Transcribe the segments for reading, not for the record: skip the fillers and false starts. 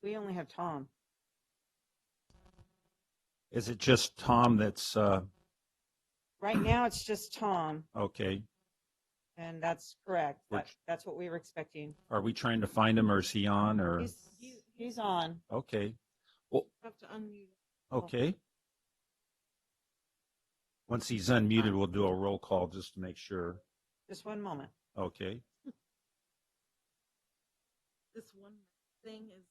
We only have Tom. Is it just Tom that's, Right now, it's just Tom, okay? and that's correct. Which- That's what we were expecting. Are we trying to find him or is he on or? He's on. Okay, well, Have to unmute. okay. Once he's unmuted, we'll do a roll call just to make sure. Just one moment. Okay. This one thing is.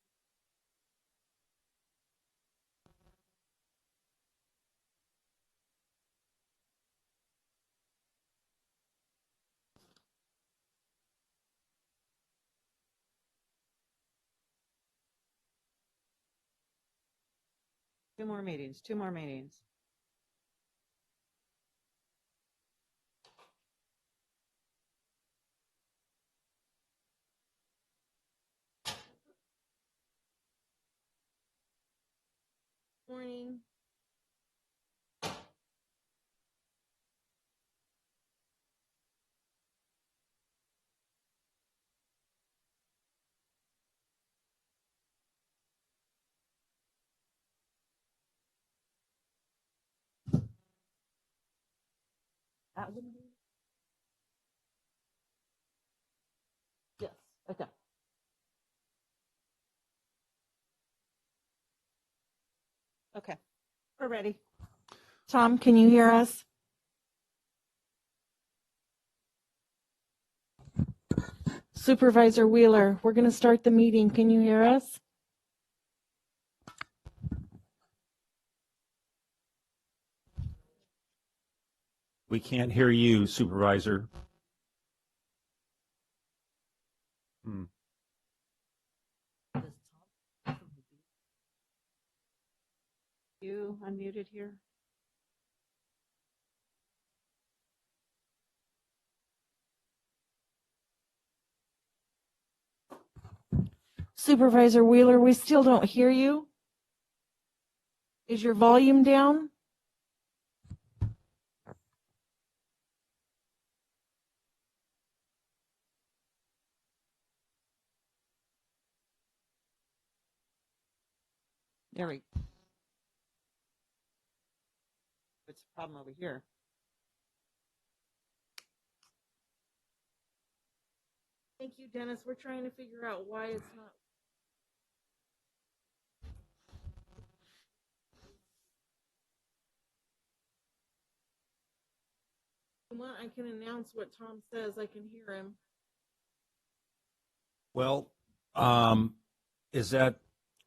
Two more meetings. Morning. That wouldn't be. Yes. Okay. Okay. We're ready. Tom, can you hear us? Supervisor Wheeler, we're going to start the meeting. Can you hear us? We can't hear you, Supervisor. You unmuted here? Supervisor Wheeler, we still don't hear you. Is your volume down? There we go. It's a problem over here. Thank you, Dennis. We're trying to figure out why it's not. I can announce what Tom says. I can hear him. Well, is that,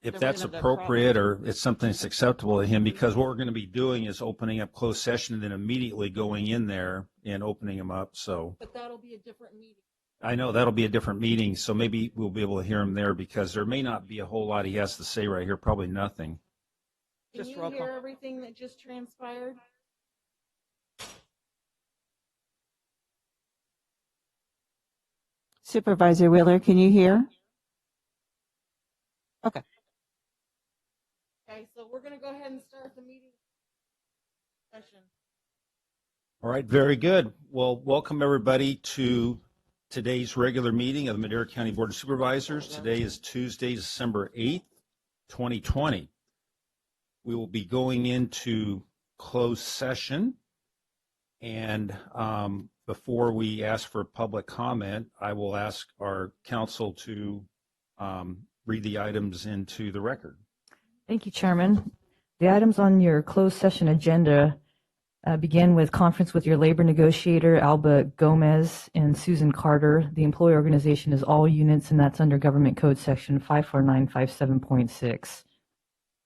if The that's reason of the appropriate problem. or it's something that's acceptable to him, because what we're going to be doing is opening up closed session and then immediately going in there and opening them up. So But that'll be a different meeting. I know that'll be a different meeting. So maybe we'll be able to hear him there because there may not be a whole lot he has to say right here. Probably nothing. Can Just you roll hear call. everything that just transpired? Supervisor Wheeler, can you hear? Okay. Okay, so we're going to go ahead and start the meeting session. All right, very good. Well, welcome everybody to today's regular meeting of the Madera County Board of Supervisors. Today is Tuesday, December 8th, 2020. We will be going into closed session. And before we ask for public comment, I will ask our counsel to read the items into the record. Thank you, Chairman. The items on your closed session agenda begin with conference with your labor negotiator, Alba Gomez and Susan Carter. The employee organization is all units, and that's under Government Code Section 54957.6.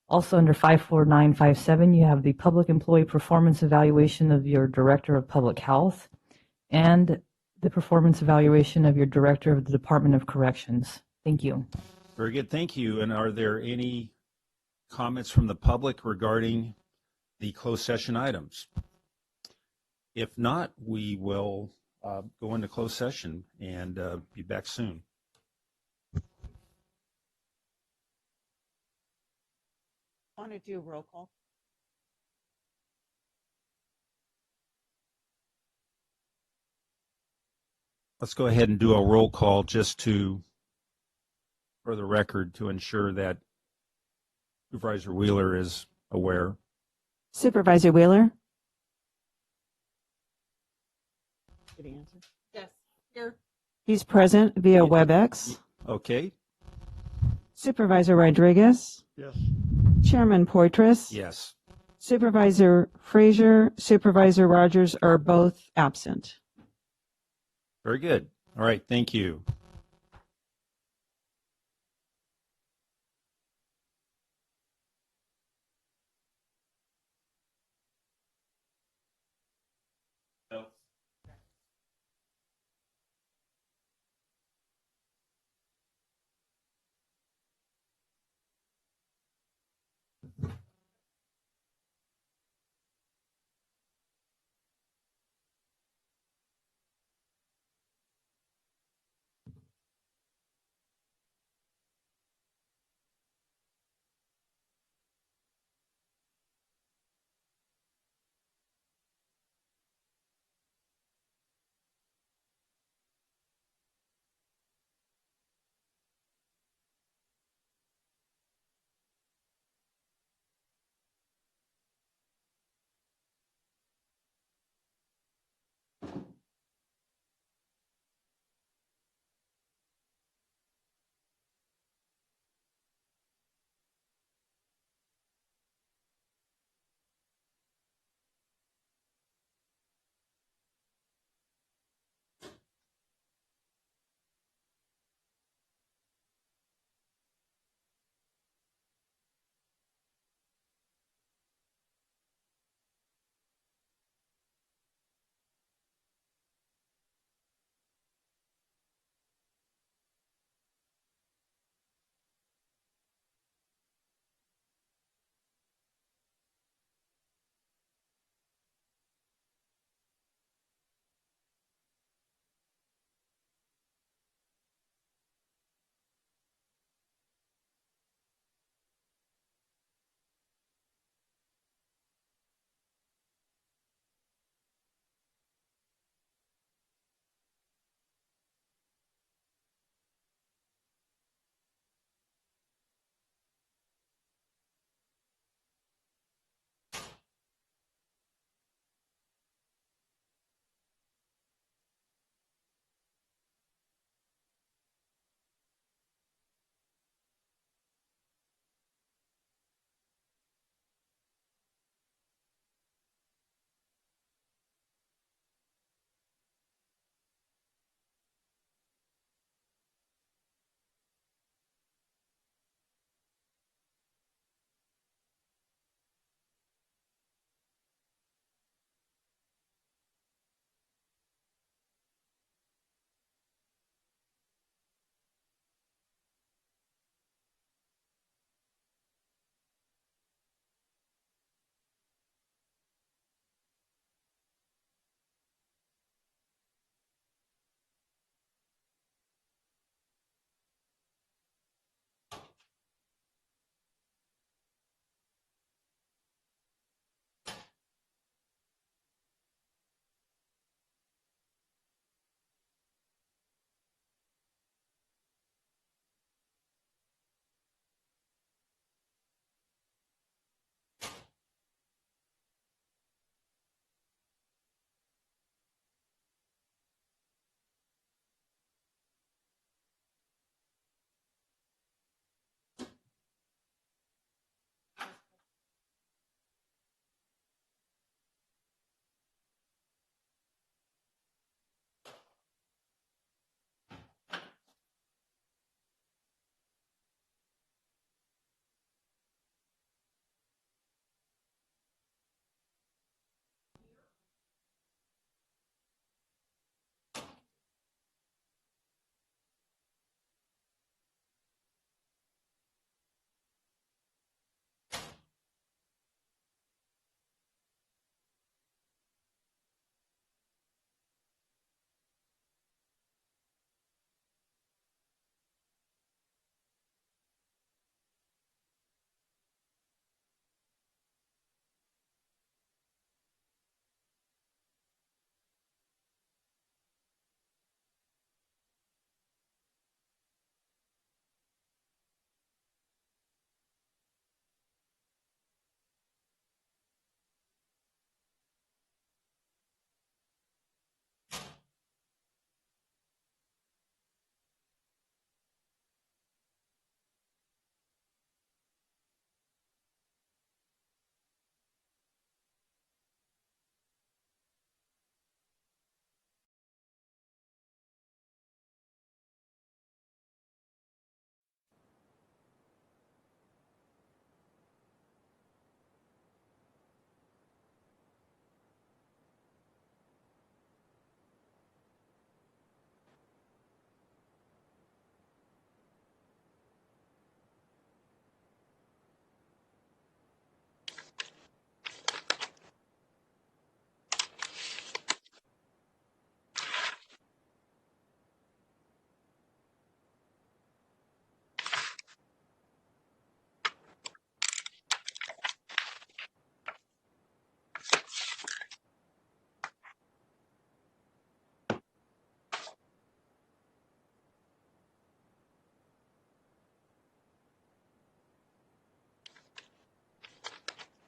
Also under 54957, you have the public employee performance evaluation of your Director of Public Health and the performance evaluation of your Director of the Department of Corrections. Thank you. Very good, thank you. And are there any comments from the public regarding the closed session items? If not, we will go into closed session and be back soon. I want to do a roll call. Let's go ahead and do a roll call just to, for the record, to ensure that Supervisor Wheeler is aware. Supervisor Wheeler? Did he answer? Yes. Here. He's present via Yeah. WebEx. Okay. Supervisor Rodriguez? Yes. Chairman Poitras? Yes. Supervisor Frazier, Supervisor Rogers are both absent. Very good. All right. Thank you.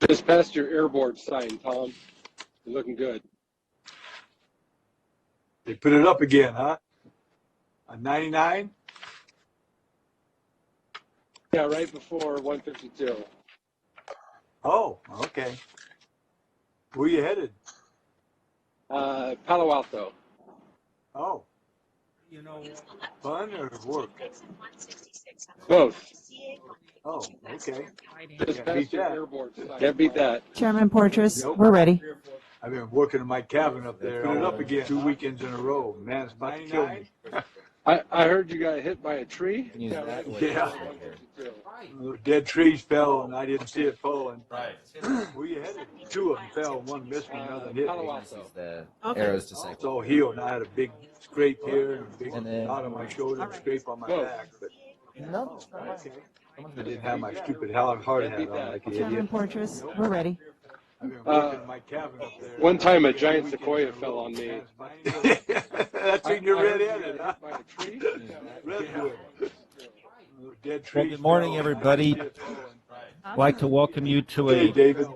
Just passed your airboard sign, Tom. You're looking good. They put it up again, huh? On 99? Yeah, right before 152. Oh, okay. Where you headed? Palo Alto. Oh, fun or work? Both. Oh, okay. Just Can't passed beat your that. airboard sign. Can't beat that. Chairman Poitras, Nope. we're ready. I've been working in my cabin up there. Put it up again. 2 weekends in a row. Man, it's about to kill me. I heard you got hit by a tree. Yeah. Right. Dead trees fell and I didn't see it falling. Right. Where you headed? 2 of them fell. One missed me, another hit Palo me. Alto. The Okay. arrows to It's all healed. And I had a big scrape here and a big And then- knot on my shoulder and a scrape on my Both. back. But No. okay. I didn't have my stupid hard hat on like an Chairman idiot. Poitras, we're ready. I've been working in my cabin up there. One time a giant sequoia fell on me. That's when you're I heard you red-headed, got huh? hit by a tree. Redwood. Dead Well, trees good morning, fell, everybody. and I didn't see it falling. I'd like to welcome you to Hey, a, David.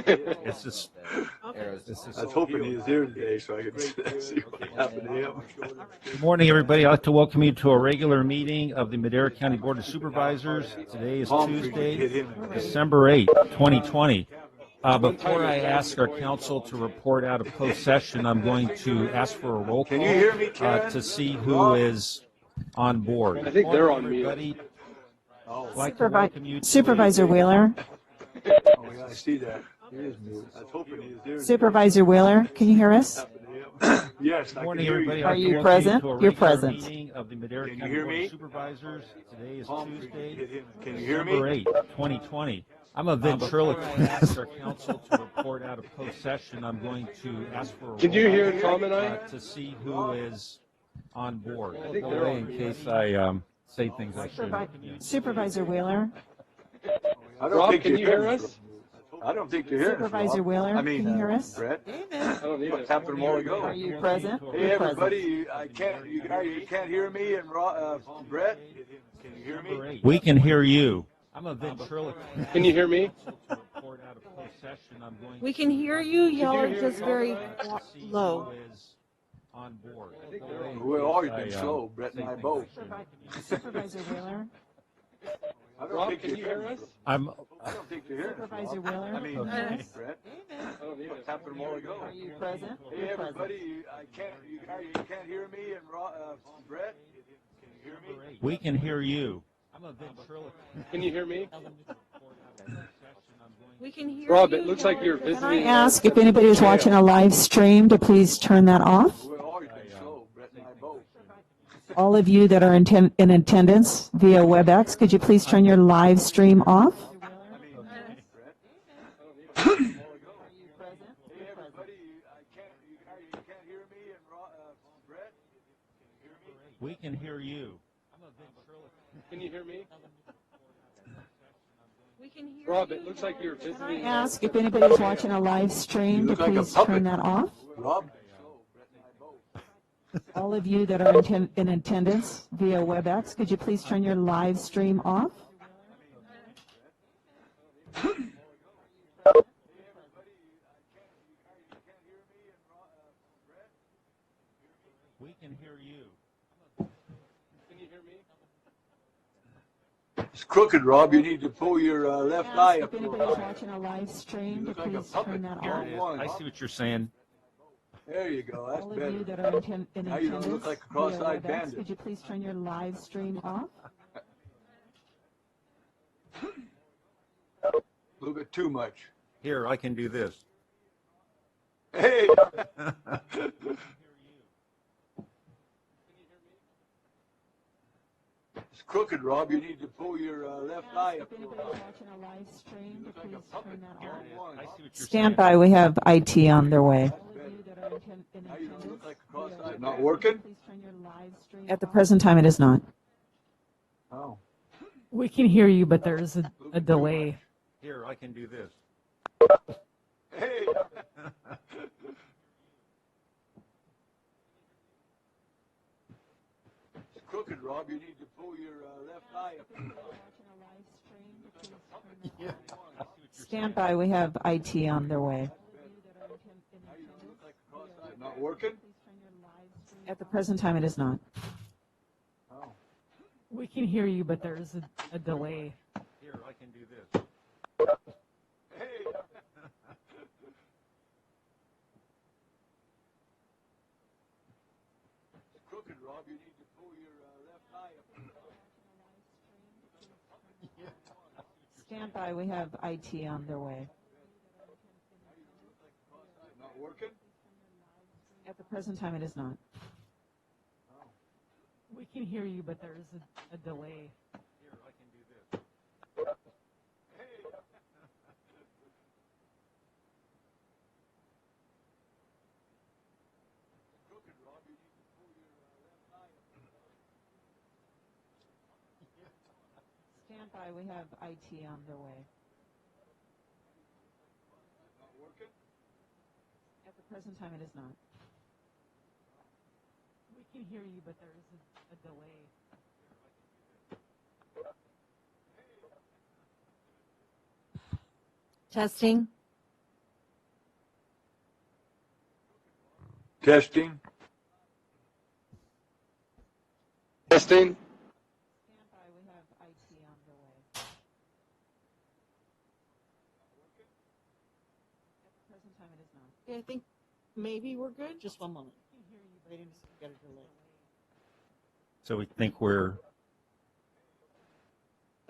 it's this, Arrows to this is, I was hoping he was here today so I could see what happened to him. good morning, everybody. I'd like to welcome you to a regular meeting of the Madera County Board of Supervisors. Today is Palm tree hit Tuesday, him. December 8th, 2020. Before I ask our council to report out of closed session, I'm going to ask for a roll Can call you hear me, Karen? to see who is on board. I think they're on Morning, mute. everybody. Oh, I'd like to welcome you to Supervisor Wheeler. oh, yeah, I see that. He is mute. I was hoping he was here. Supervisor Wheeler, can you hear us? Yes, Good I can morning, hear everybody. you. I'd Are like to you welcome present? to a You're regular present. meeting of the Madera Can you County hear Board me? of Supervisors. Today is Palm tree Tuesday, hit him. Can you hear December me? 8th, 2020. I'm a ventriloquist. Before I ask our council to report out of closed session, I'm going to ask for a Can you roll hear call, Tom and I? to see who is on board. I think Go they're away on in case I say things I Supervi- shouldn't. Supervisor Wheeler. I don't Rob, think can they're you hear hearing us? I don't think they're hearing us, Supervisor Rob. Wheeler, I mean, can you hear us? Brett. I don't need What it. happened a while ago? Are you present? Hey, You're present. everybody, I can't, you can't hear me and Brett? Can you hear me? We can hear you. I'm a ventriloquist. Can you hear me? We can hear you. Y'all are hear just me? very To see low. who is on board. We've always been slow, Brett and I both. Supervisor Wheeler. I don't Rob, think can they're you hear hearing us? I'm I don't think they're hearing us. Supervisor Rob. Wheeler. I mean, Okay. Brett. I don't need What it. happened a while ago? Are you present? Hey, You're present. everybody, I can't, you can't hear me and Brett? Can you hear me? we can hear you. I'm a ventriloquist. Can you hear me? We can hear Rob, you. it looks Y'all like are you're just Can visiting. I ask if anybody is watching a live stream to please turn that off? We've always been slow, Brett and I both. All of you that are in attendance via WebEx, could you please turn your live stream off? Hey, everybody, you can't hear me and Brett? Can you hear me? We can hear you. I'm a ventriloquist. Can you hear me? We can hear Rob, you. it looks like you're Can I visiting. ask if anybody is watching a live stream You to look like a please puppet. turn that off? Rob? All of you that are in attendance via WebEx, could you please turn your live stream off? We can hear you. Can you hear me? It's crooked, Rob. You need to pull your left eye Ask up. if anybody is watching a live stream to You look like a please puppet. turn that Here off. it is. One. I see what you're saying. There you go. That's All of you better. that are in Now you don't attendance look like a via cross-eyed WebEx, bandit. could you please turn your live stream off? A little bit too much. Here, I can do this. Hey! It's crooked, Rob. You need to pull your left eye up. If anybody is watching a live stream to please turn that Here off. it is. I see what you're Stand saying. by, we have IT on their way. Now you don't look like a cross-eyed. Is it not working? Please turn your live stream At the off. present time, it is not. Oh. We can hear you, but there's a delay. Here, I can do this. Hey! It's crooked, Rob. You need to pull your left eye up. Stand by, we have IT on their way. Not working? At the present time, it is not. Oh. We can hear you, but there's a delay. Here, I can do this. Hey. It's crooked, Rob. You need to pull your left eye up. Stand by, we have IT on their way. Not working? At the present time, it is not. We can hear you, but there's a delay. Here, I can do this. Hey. It's crooked, Rob. You need to pull your left eye up. Stand by, we have IT on their way. Not working? At the present time, it is not. We can hear you, but there's a delay. Testing. Testing. Testing. Stand by, we have IT on their way. At the present time, it is not. Okay, I think maybe we're good. Just one moment. Waiting to see if we got a delay. So we think we're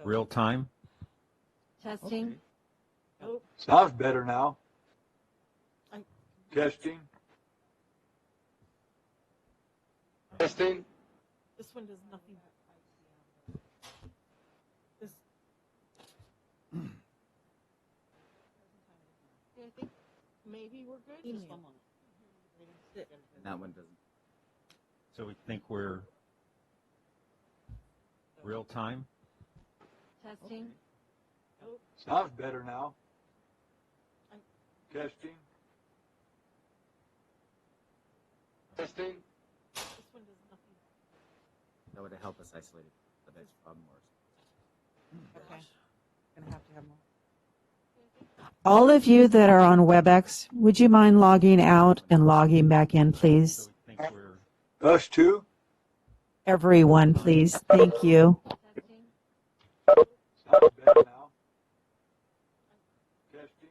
real time? Testing. Oh, Sounds better now. Testing. Testing. this one does nothing but this. Okay, I think maybe we're good. Just one moment. Waiting to see if we got a delay. That one doesn't. So we think we're real time? Testing. Oh, Sounds better now. Testing. Testing. this one does nothing. That would help us isolate it, but that's problem worse. Okay. Gonna have to have more. All of you that are on WebEx, would you mind logging out and logging back in, So please? we think we're Us too? Everyone, please. Thank you. Testing. Sounds better now. Testing.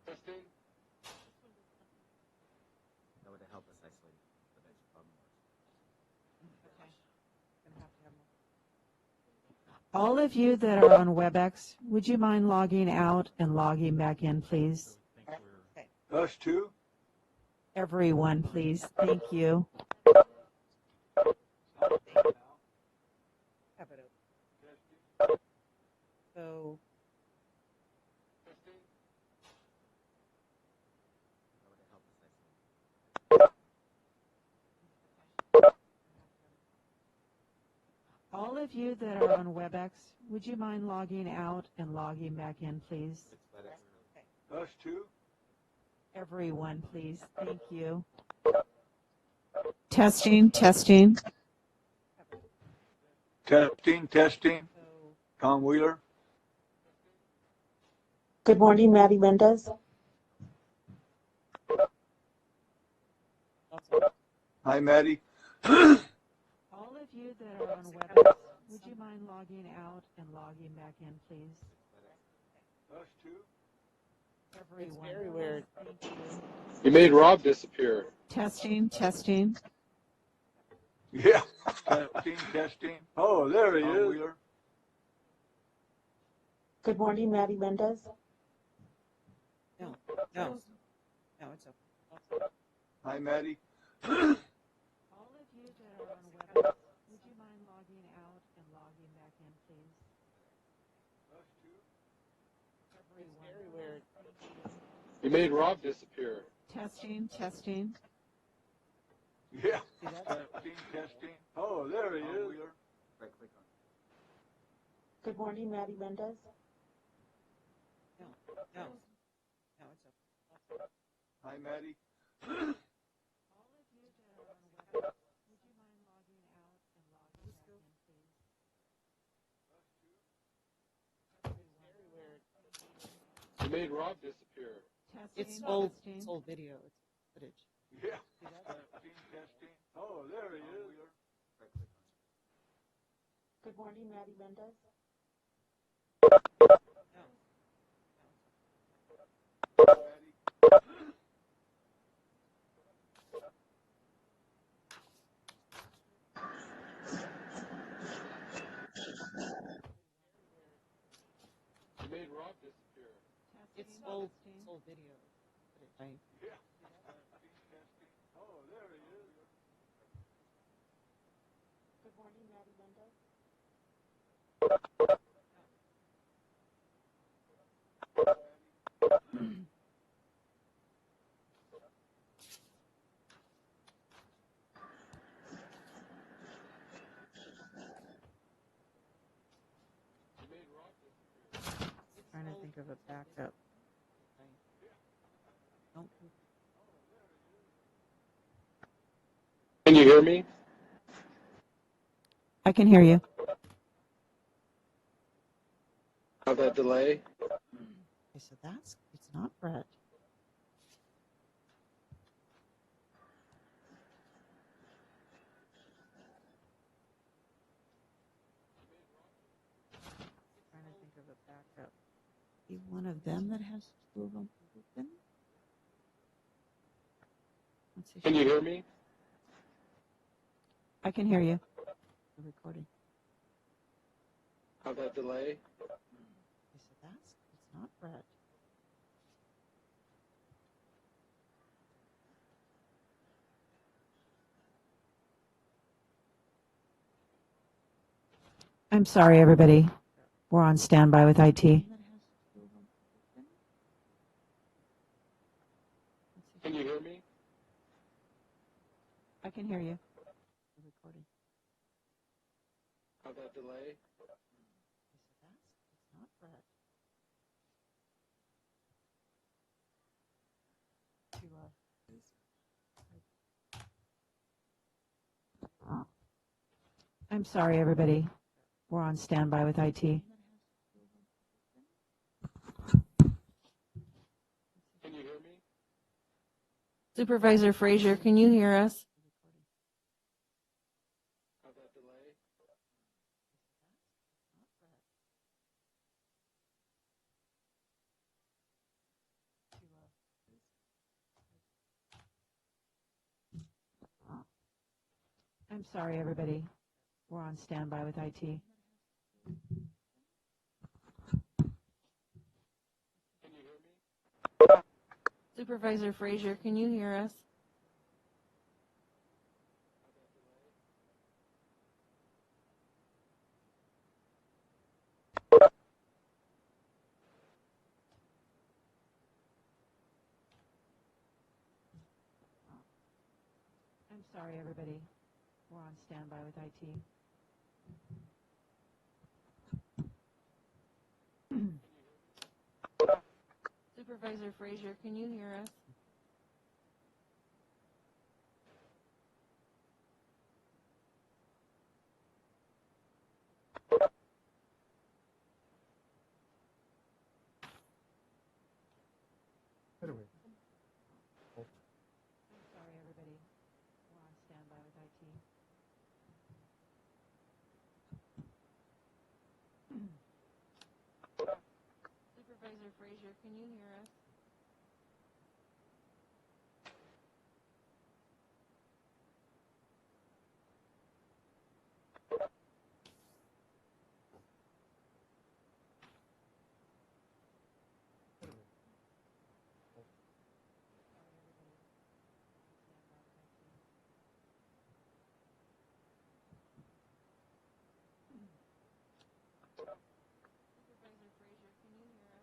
Testing. That would help us isolate it, but that's problem worse. Okay. Gonna have to have more. All of you that are on WebEx, would you mind logging out and logging back in, please? so we think we're Us too? Everyone, please. Thank you. Sounds better now. Have it open. Testing. So Testing. That would help us isolate. All of you that are on WebEx, would you mind logging out and logging back in, please? Us too? Everyone, please. Thank you. Testing, testing. Testing, testing. Tom Wheeler? Good morning, Maddie Mendez. Hi, Maddie. All of you that are on WebEx, would you mind logging out and logging back in, please? Us too? Everyone. very weird. Thank you. You made Rob disappear. Testing, testing. Yeah. Testing, testing. Oh, there he is. Wheeler. Good morning, Maddie Mendez. no, it's okay. Hi, Maddie. All of you that are on WebEx, would you mind logging out and logging back in, please? Us too? Everyone. Very weird. You made Rob disappear. Testing, testing. Yeah. Testing, testing. Oh, there he is. Wheeler. Right click on Good morning, Maddie Mendez. No, it's okay. Hi, Maddie. All of you that are on WebEx, would you mind logging out and logging back in, please? made Rob disappear. It's Testing, old. testing. It's old video. It's footage. Yeah. Testing, testing. Oh, there he is. Good morning, Maddie Mendez. You made Rob disappear. It's old. It's old video. It's footage. Yeah. Testing, testing. Oh, there he is. Good morning, Maddie Mendez. You made Rob disappear. Trying to think of a backup. Don't. Can you hear me? I can hear you. How's that delay? Okay, so it's not Brett. Trying to think of a backup. Be one of them that has two of them open. Let's see. Can you hear me? I can hear you. The recording. How's that delay? Okay, so it's not Brett. I'm sorry, everybody. We're on standby with IT. Can you hear me? I can hear you. The recording. How's that delay? It's not Brett. I'm sorry, everybody. We're on standby with IT. Can you hear me? Supervisor Frazier, can you hear us? How's that delay? I'm sorry, everybody. We're on standby with IT. Can you hear me? Supervisor Frazier, can you hear us? I'm sorry, everybody. We're on standby with IT. Supervisor Frazier, can you hear us? I'm sorry, everybody. We're on standby with IT. Supervisor Frazier, can you hear us? Supervisor Frazier, can you hear us?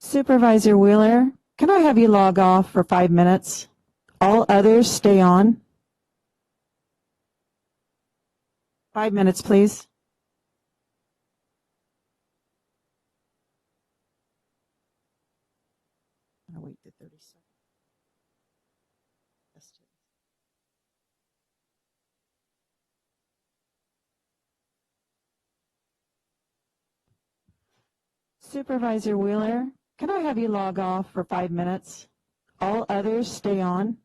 Supervisor Wheeler, can I have you log off for 5 minutes? All others stay on. 5 minutes, please. I'll wait the 30 seconds. Supervisor Wheeler, can I have you log off for 5 minutes? All others stay on.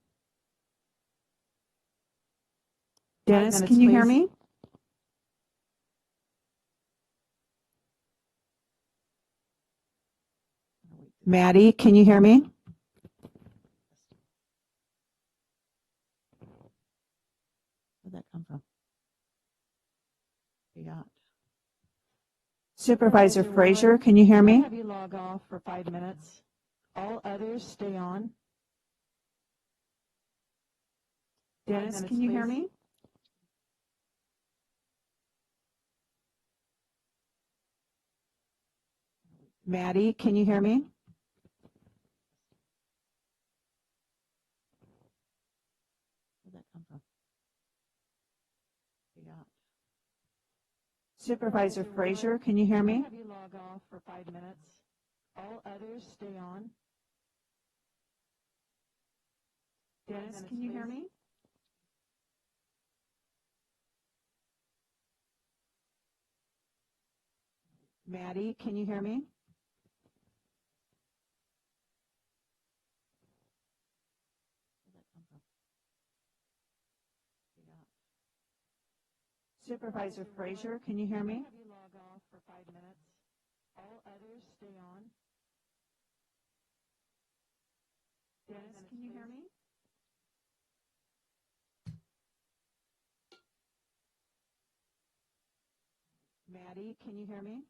Dennis, can you hear me? Maddie, can you hear me? Where'd that come from? We got Supervisor Frazier, can you hear me? Have you log off for 5 minutes? All others stay on. Dennis, can you hear me? Maddie, can you hear me? Where'd that come from? We got Supervisor Frazier, can you hear me? Have you log off for 5 minutes? All others stay on. Dennis, can you hear me? Maddie, can you hear me? Where'd that come from? We got Supervisor Frazier, can you hear me? Have you log off for 5 minutes? All others stay on. Dennis, can you hear me? Maddie, can you hear me?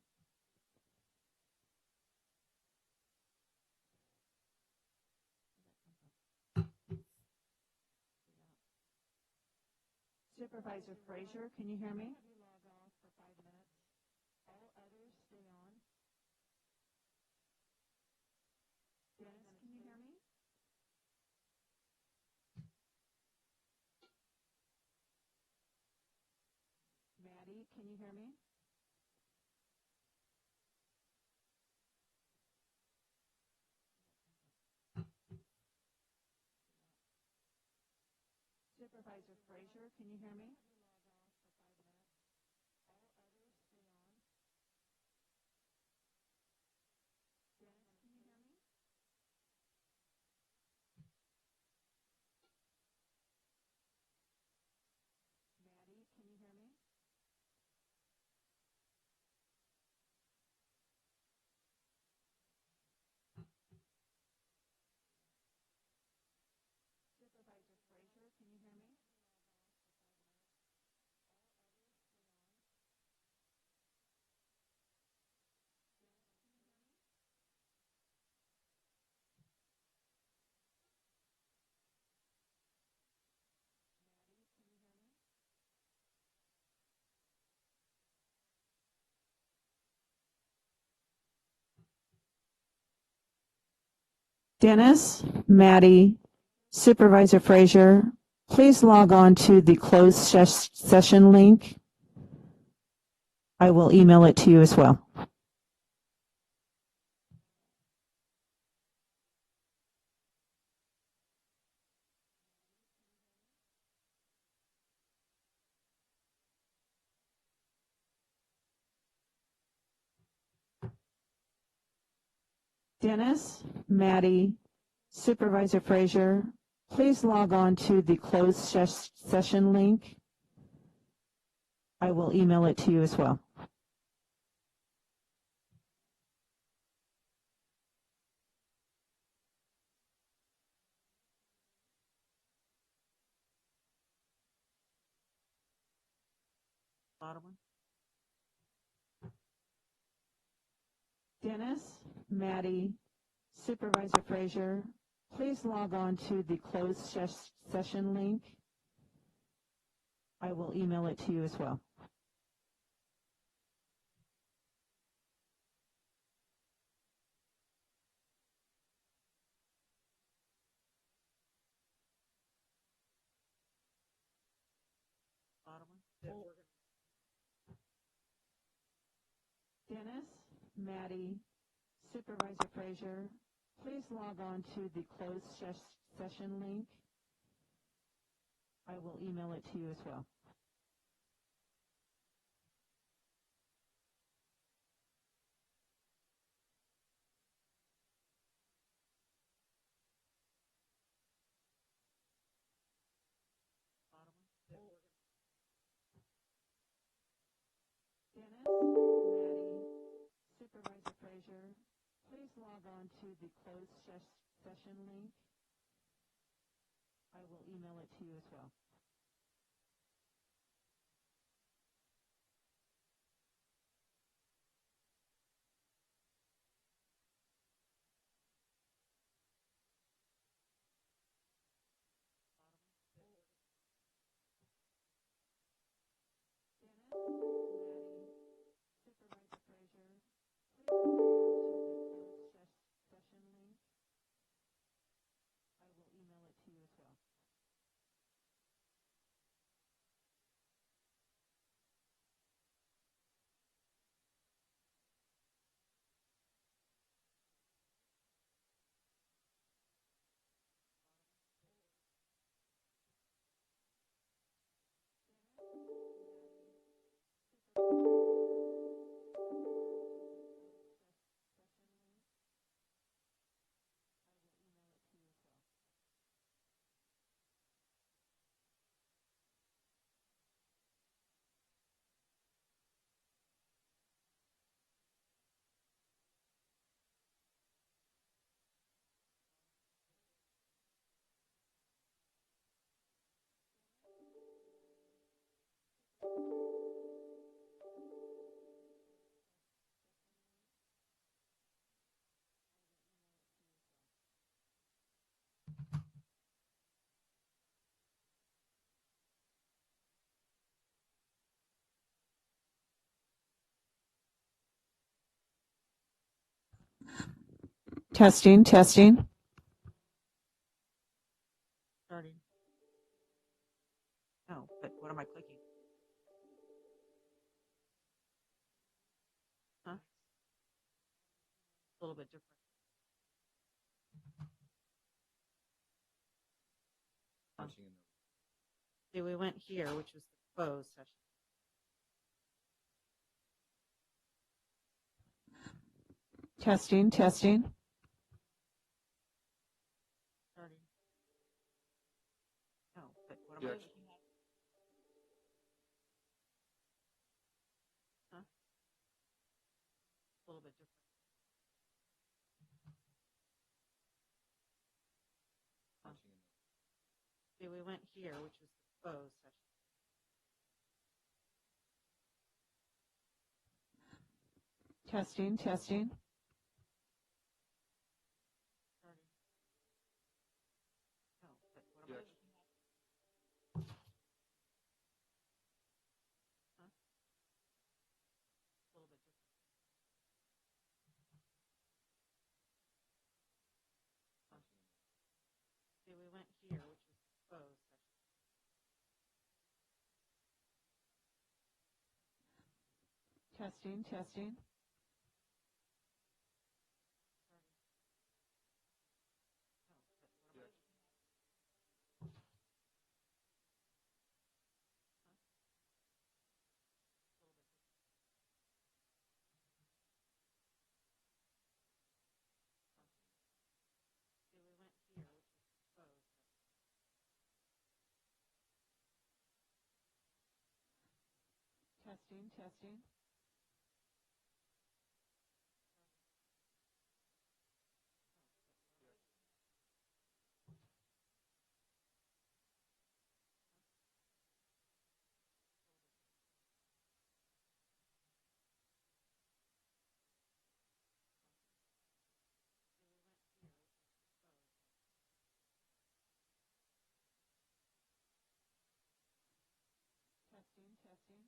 Supervisor Frazier, can you hear me? Have you log off for 5 minutes? All others stay on. Dennis, can you hear me? Maddie, can you hear me? Supervisor Frazier, can you hear me? Maddie, can you hear me? Supervisor Frazier, can you hear me? Dennis, Maddie, Supervisor Frazier, please log on to the closed session link. I will email it to you as well. Dennis, Maddie, Supervisor Frazier, please log on to the closed session link. I will email it to you as well. Dennis, Maddie, Supervisor Frazier, please log on to the closed session link. I will email it to you as well. Dennis, Maddie, Supervisor Frazier, please log on to the closed session link. I will email it to you as well. Dennis, Maddie, Supervisor Frazier, Please log on to the closed session link. I will email it to you as well. Supervisor Frazier, please log on to the closed session link. I will email it to you as well. Testing, testing. Starting. No, but what am I clicking? Huh? A little bit different. Punching in See, we went here, which was the closed session. Testing, testing. Starting. No, but what am I Yes. clicking at? Huh? A little bit different. punching in See, we went here, which was the closed session. Testing, testing. Starting. No, but what am I Yes. clicking at? Huh? A little bit different. punching in See, we went here, which was the closed session. Testing, testing. Starting. No, but what am I Yes. clicking at? See, we went here, which was the closed session. Testing, testing. Testing, testing.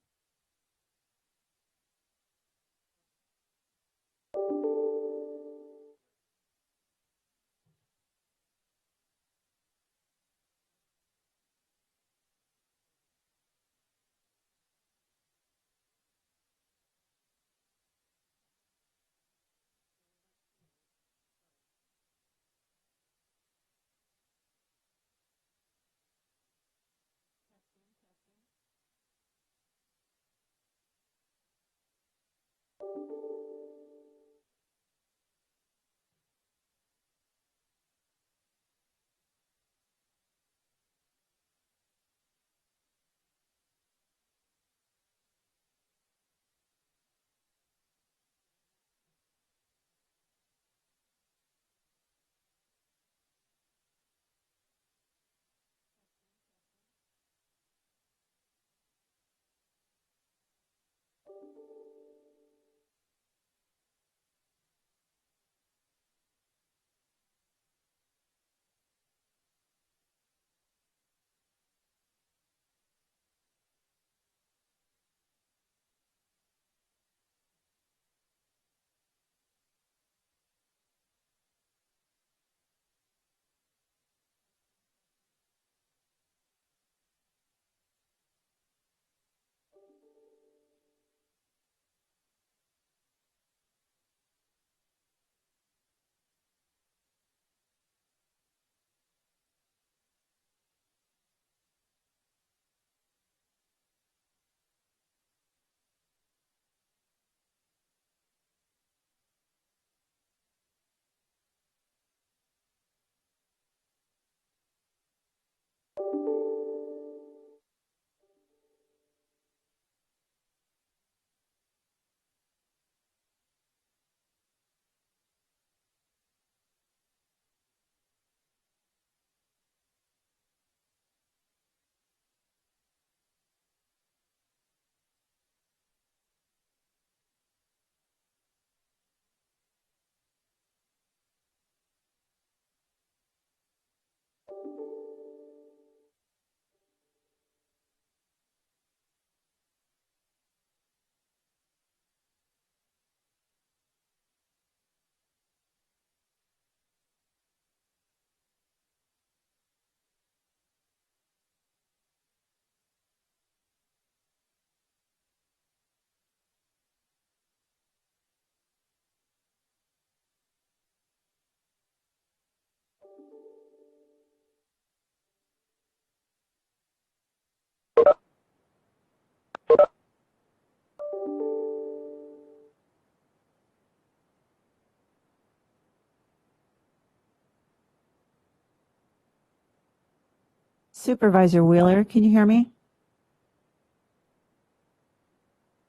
Supervisor Wheeler, can you hear me?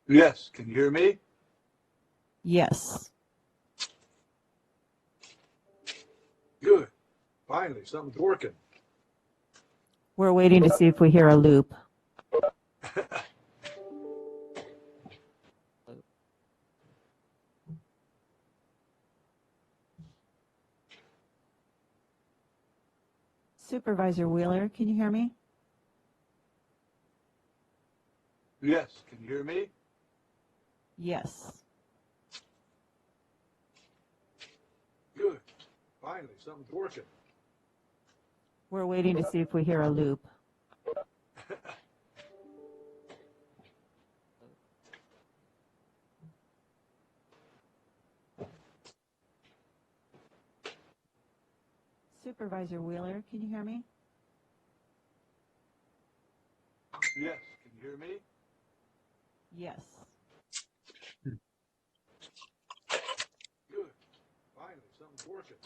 Yes, can you hear me? Yes. Good. Finally, something's working. We're waiting to see if we hear a loop. Supervisor Wheeler, can you hear me? Yes, can you hear me? Yes. Good. Finally, something's working. We're waiting to see if we hear a loop. Supervisor Wheeler, can you hear me? Yes, can you hear me? Yes. Good. Finally, something's working.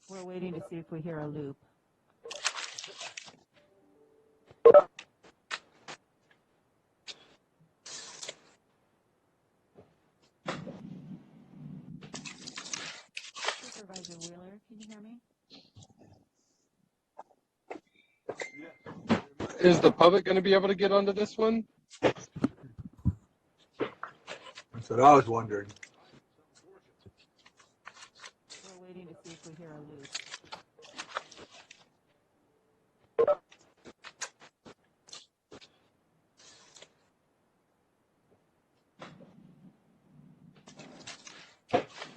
We're waiting to see if we hear a loop. Supervisor Wheeler, can you hear me? Yes. Is the public going to be able to get onto this one? That's what I was wondering. We're waiting to see if we hear a loop.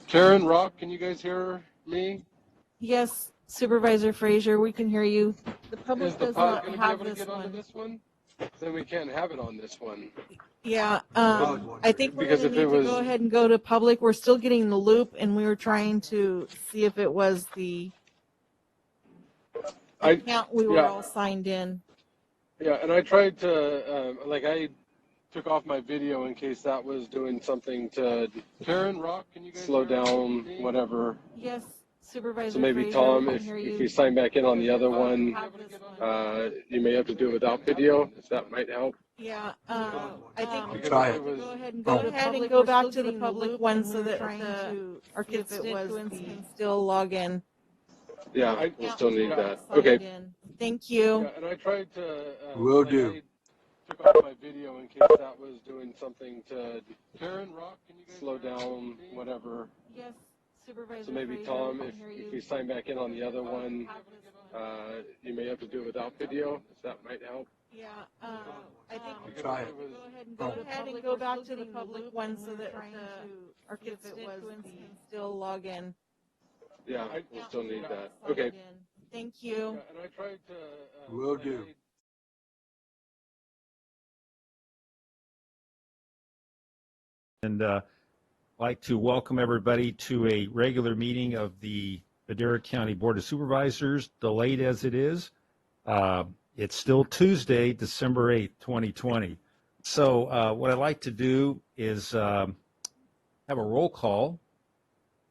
Karen, Rock, can you guys hear me? Yes, Supervisor Frazier, we can hear you. The Is public the does public not going to be have able to this get onto one. this one? Then we can't have it on this one. Yeah, I was I wondering. think we're Because gonna if need it to was- go ahead and go to public. We're still getting the loop, and we were trying to see if it was the I- account we were yeah. all signed in. Yeah, and I tried to, I took off my video in case that was doing something to Karen, Rock, can you guys slow down, whatever. Yes, Supervisor So maybe Frazier, Tom, we if can hear if you. we sign back in on the other one, Have this one. you may have to do it without video, if that might help. Yeah, I think we're Because Try going if to it was, go ahead and go back to the public one so that our constituents can still log in. yeah, we'll still need that. Signed Okay. in. Thank you. Yeah, and I tried to, Will do. I took off my video in case that was doing something to Karen, Rock, can you guys slow down, whatever. Yes, Supervisor So maybe Frazier, Tom, we if can hear if you. we sign back in on the other one, Have this one. you may have to do it without video, if that might help. Yeah, I think we're Try going it. to go ahead and go back to the public one so that our constituents can still log in. Yeah, we'll still need that. Signed Okay. in. Thank you. Yeah, and I tried to. Will do. And like to welcome everybody to a regular meeting of the Madera County Board of Supervisors, delayed as it is. It's still Tuesday, December 8th, 2020. So what I'd like to do is have a roll call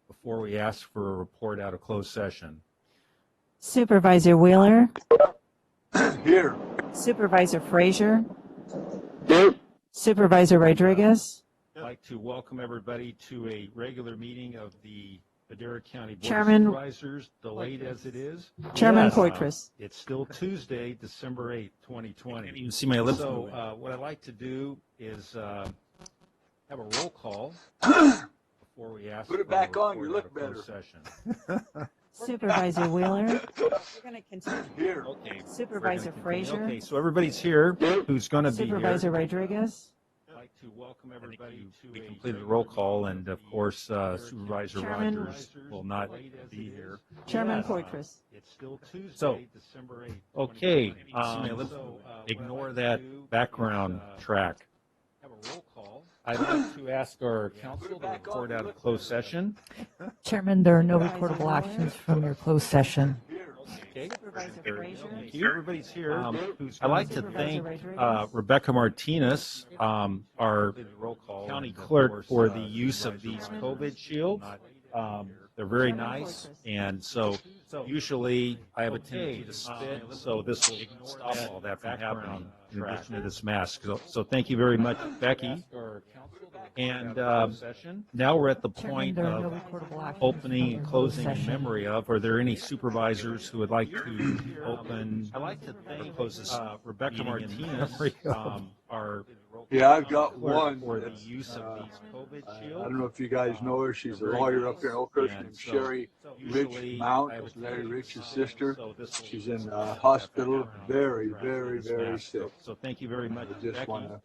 before we ask for a report out of closed session. Supervisor Wheeler, Here. Supervisor Frazier, Here. Supervisor Rodriguez, I'd like to welcome everybody to a regular meeting of the Madera County Board Chairman- of Supervisors, delayed as it is. Chairman Yes. Poitras. It's still Tuesday, December 8th, 2020. You can see my lips. So what I'd like to do is have a roll call before we ask Put it for a back on, report you look out of closed better. session. Supervisor Wheeler, We're going to continue. Here. Okay. Supervisor Frazier, Okay, so everybody's here who's going to be here. Supervisor Rodriguez, I'd like to welcome everybody to we completed the roll call, and of course Supervisor Chairman- Rogers will not be here. Chairman Yes. Poitras. It's still Tuesday, December 8th. Okay, ignore that background track. Have a roll call. I'd like to ask our council to report out of closed session. Chairman, there are no recordable actions from your closed session. Okay. Supervisor Frazier, Thank you. Everybody's here. who's I'd like to Supervisor thank Rodriguez. Rebecca Martinez, our county clerk, for the use of these COVID shields. They're very nice, and so usually I have a tendency to spit, so this will stop all that from happening in addition to this mask. So thank you very much, Becky. And now we're at the point There are no of recordable actions opening and from closing in session. memory of. Are there any supervisors who would like to open? I'd like to thank Rebecca Martinez, our Yeah, I've got clerk, one. for the That's, use of these COVID I shields. don't know if you guys know her. She's a They're very lawyer nice. up here in Oakhurst And named so Sherry Rich usually Mount, I have a Larry tendency Rich's to sister. so this will She's in stop hospital, that very, around very, this very mask. sick. So thank you very much, I just Becky. want to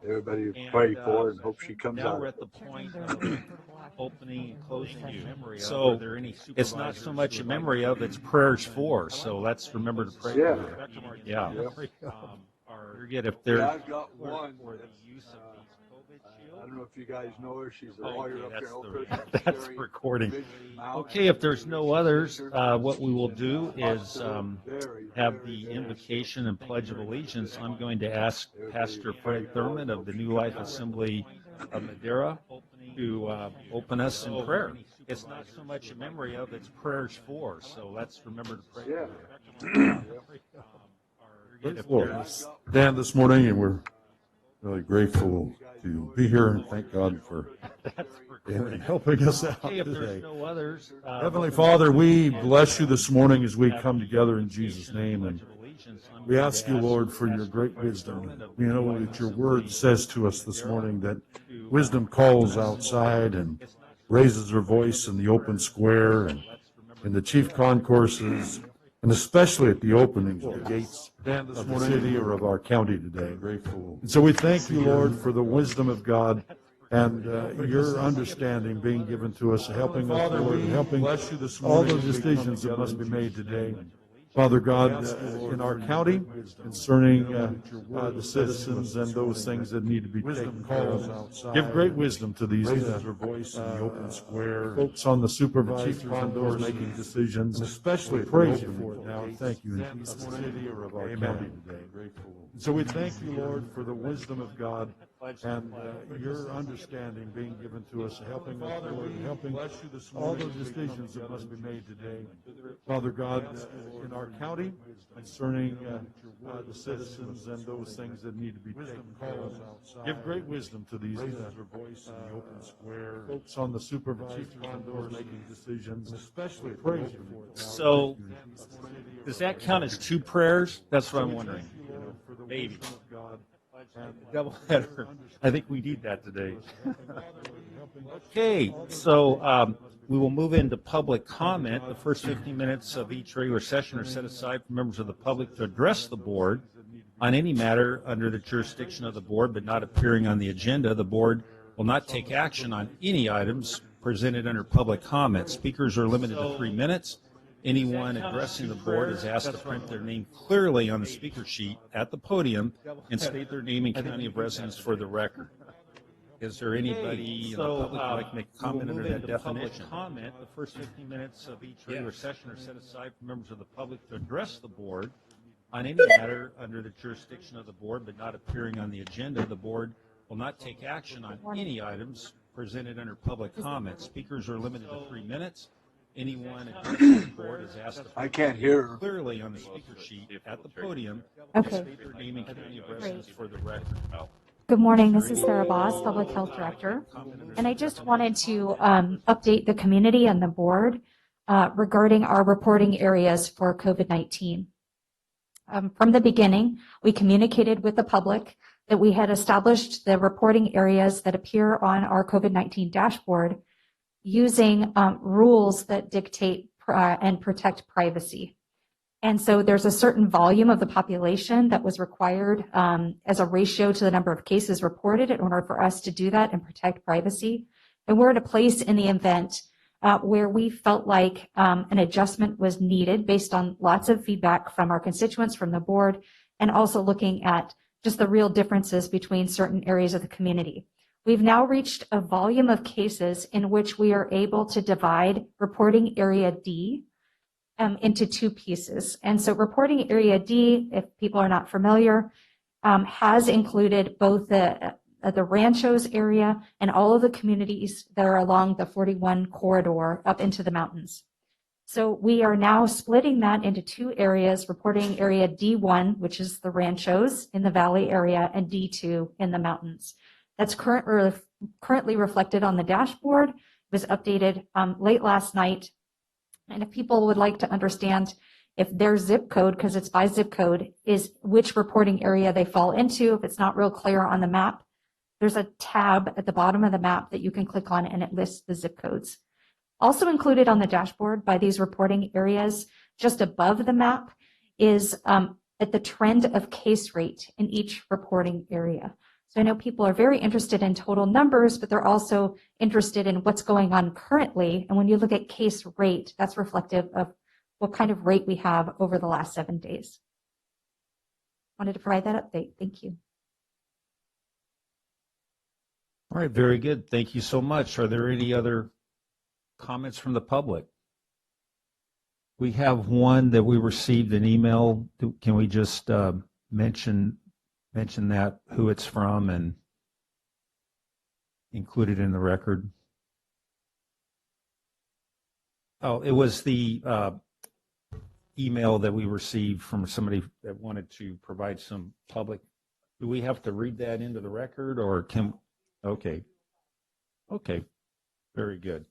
everybody And, pray for her and hope she comes now out we're of at the it. point There are no of recordable actions opening and closing from in session. memory of. So are there any it's not so much a memory of, it's prayers for. So let's remember to pray Yeah. for her. Yeah. Yeah. Forget if there's Yeah, I've got one. for the use of these COVID shields. I don't know if you guys know her. She's a Oh, lawyer okay, up here that's in the Oakhurst. named that's Sherry recording. Rich Mount, Okay, if there's Larry no Rich's others, sister. what we will She's do in is hospital, very, have very, the very invocation and pledge of allegiance. I'm going to ask Pastor Fred Thurman of the New Life Assembly of Madera to open us in prayer. It's not so much a memory of, it's prayers for. So let's remember to pray Yeah. for her. Praise If the Lord. there's- Dan this morning, and we're really grateful to be here and thank God for That's recording. helping us out Okay, if there's today. no others, Heavenly Father, we bless you this morning as we come together in Jesus' name, and we ask you, Lord, for your great wisdom. We know that your word says to us this morning that wisdom calls outside and raises her voice in the open square and in the chief concourses, and especially at the openings of the gates of the city or of our county today. And so we thank you, Lord, for the wisdom of God and your understanding being given to us, helping us, Lord, and helping all the decisions that must be made today. Father God, in our county, concerning the citizens and those things that need to be taken care of. Give great wisdom to these folks on the supervisors and those making decisions. And especially praise you for it now. Thank you in Jesus' name. Amen. So we thank you, Lord, for the wisdom of God and your understanding being given to us, helping us, Lord, and helping all those decisions that must be made today. Father God, in our county, concerning the citizens and those things that need to be taken care of. Give great wisdom to these folks on the supervisors and those making decisions, and especially praise you for it. So, does that count as two prayers? That's what I'm wondering. Maybe. Double header. I think we need that today. Okay, so we will move into public comment. The first 15 minutes of each regular session are set aside for members of the public to address the board on any matter under the jurisdiction of the board but not appearing on the agenda. The board will not take action on any items presented under public comment. Speakers are limited to 3 minutes. Anyone addressing the board is asked to print their name clearly on the speaker sheet at the podium and state their name and county of residence for the record. Is there anybody in the public who would like to make a comment under that definition? Comment. The first 15 minutes of each regular session are set aside for members of the public to address the board on any matter under the jurisdiction of the board but not appearing on the agenda. The board will not take action on any items presented under public comment. Speakers are limited to 3 minutes. Anyone addressing the board is asked to I can't hear her. clearly on the speaker sheet at the podium Okay. and state their name and county of residence for the record. Good morning, this is Sarah Boss, Public Health Director, and I just wanted to update the community and the board regarding our reporting areas for COVID-19. From the beginning, we communicated with the public that we had established the reporting areas that appear on our COVID-19 dashboard using rules that dictate and protect privacy. And so there's a certain volume of the population that was required as a ratio to the number of cases reported in order for us to do that and protect privacy. And we're at a place in the event where we felt like an adjustment was needed based on lots of feedback from our constituents, from the board, and also looking at just the real differences between certain areas of the community. We've now reached a volume of cases in which we are able to divide reporting area D into two pieces. And so reporting area D, if people are not familiar, has included both the the Ranchos area, and all of the communities that are along the 41 corridor up into the mountains. So we are now splitting that into two areas, reporting area D1, which is the Ranchos in the valley area, and D2 in the mountains. That's currently reflected on the dashboard. It was updated late last night. And if people would like to understand if their zip code, because it's by zip code, is which reporting area they fall into, if it's not real clear on the map, there's a tab at the bottom of the map that you can click on and it lists the zip codes. Also included on the dashboard by these reporting areas, just above the map, is at the trend of case rate in each reporting area. So I know people are very interested in total numbers, but they're also interested in what's going on currently. And when you look at case rate, that's reflective of what kind of rate we have over the last 7 days. Wanted to provide that update. Thank you. All right, very good. Thank you so much. Are there any other comments from the public? We have one that we received an email. Can we just mention that, who it's from, and include it in the record? Oh, it was the email that we received from somebody that wanted to provide some public. Do we have to read that into the record, or can? Okay. Okay. Very good.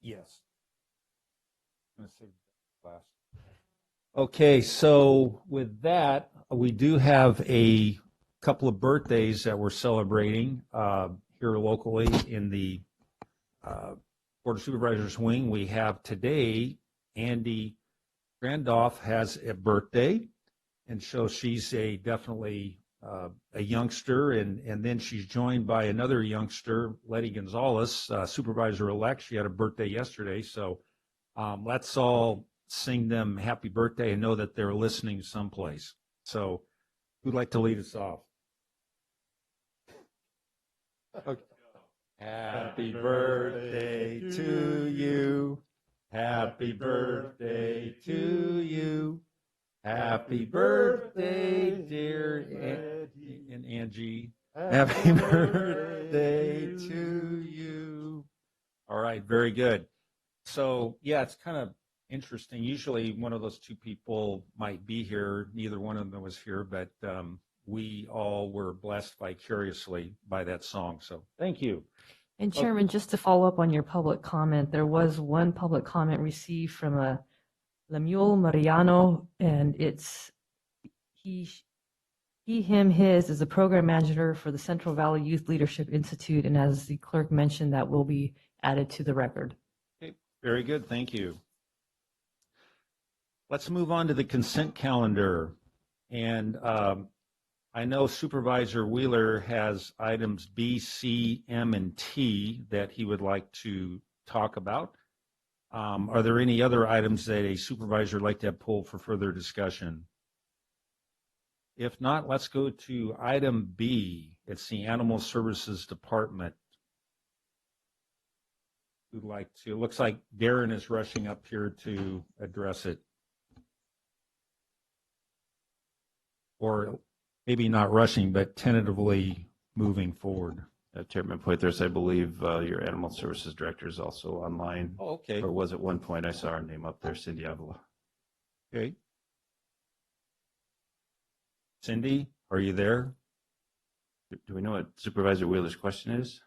Yes. I'm going to save that last. Okay, so with that, we do have a couple of birthdays that we're celebrating here locally in the Board of Supervisors wing. We have today, Andy Randolph has a birthday, and so she's definitely a youngster, and then she's joined by another youngster, Letty Gonzalez, supervisor-elect. She had a birthday yesterday, so let's all sing them happy birthday and know that they're listening someplace. So who'd like to lead us off? Okay. Happy birthday to you. Happy birthday to you. Happy birthday, dear and Angie. Happy birthday to you. All right, very good. So, yeah, it's kind of interesting. Usually one of those two people might be here. Neither one of them was here, but we all were blessed vicariously by that song. So thank you. And Chairman, just to follow up on your public comment, there was one public comment received from a Lemuel Mariano, and it's he, him, his is a program manager for the Central Valley Youth Leadership Institute, and as the clerk mentioned, that will be added to the record. Okay, very good. Thank you. Let's move on to the consent calendar. And I know Supervisor Wheeler has items B, C, M, and T that he would like to talk about. Are there any other items that a supervisor would like to have pulled for further discussion? If not, let's go to item B. It's the Animal Services Department. Who'd like to? It looks like Darren is rushing up here to address it. Or maybe not rushing, but tentatively moving forward. Chairman Poitras, I believe your Animal Services Director is also online. Oh, okay. Or was at one point. I saw her name up there, Cindy Avila. Okay. Cindy, are you there? Do we know what Supervisor Wheeler's question is?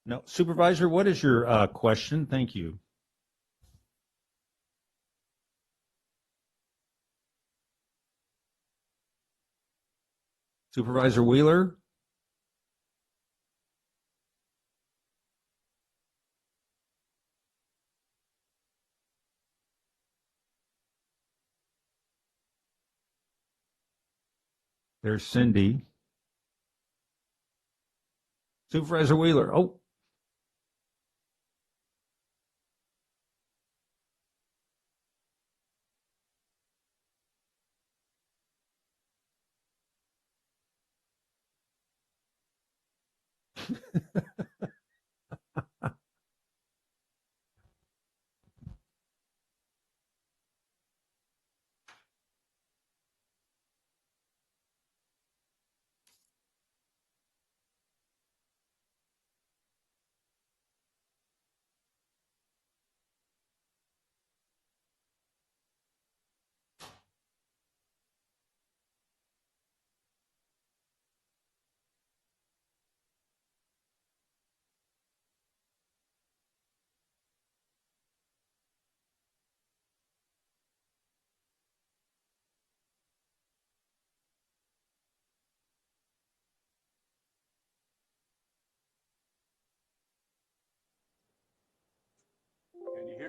No. Supervisor, what is your question? Thank you. Supervisor Wheeler? There's Cindy. Supervisor Wheeler. Oh.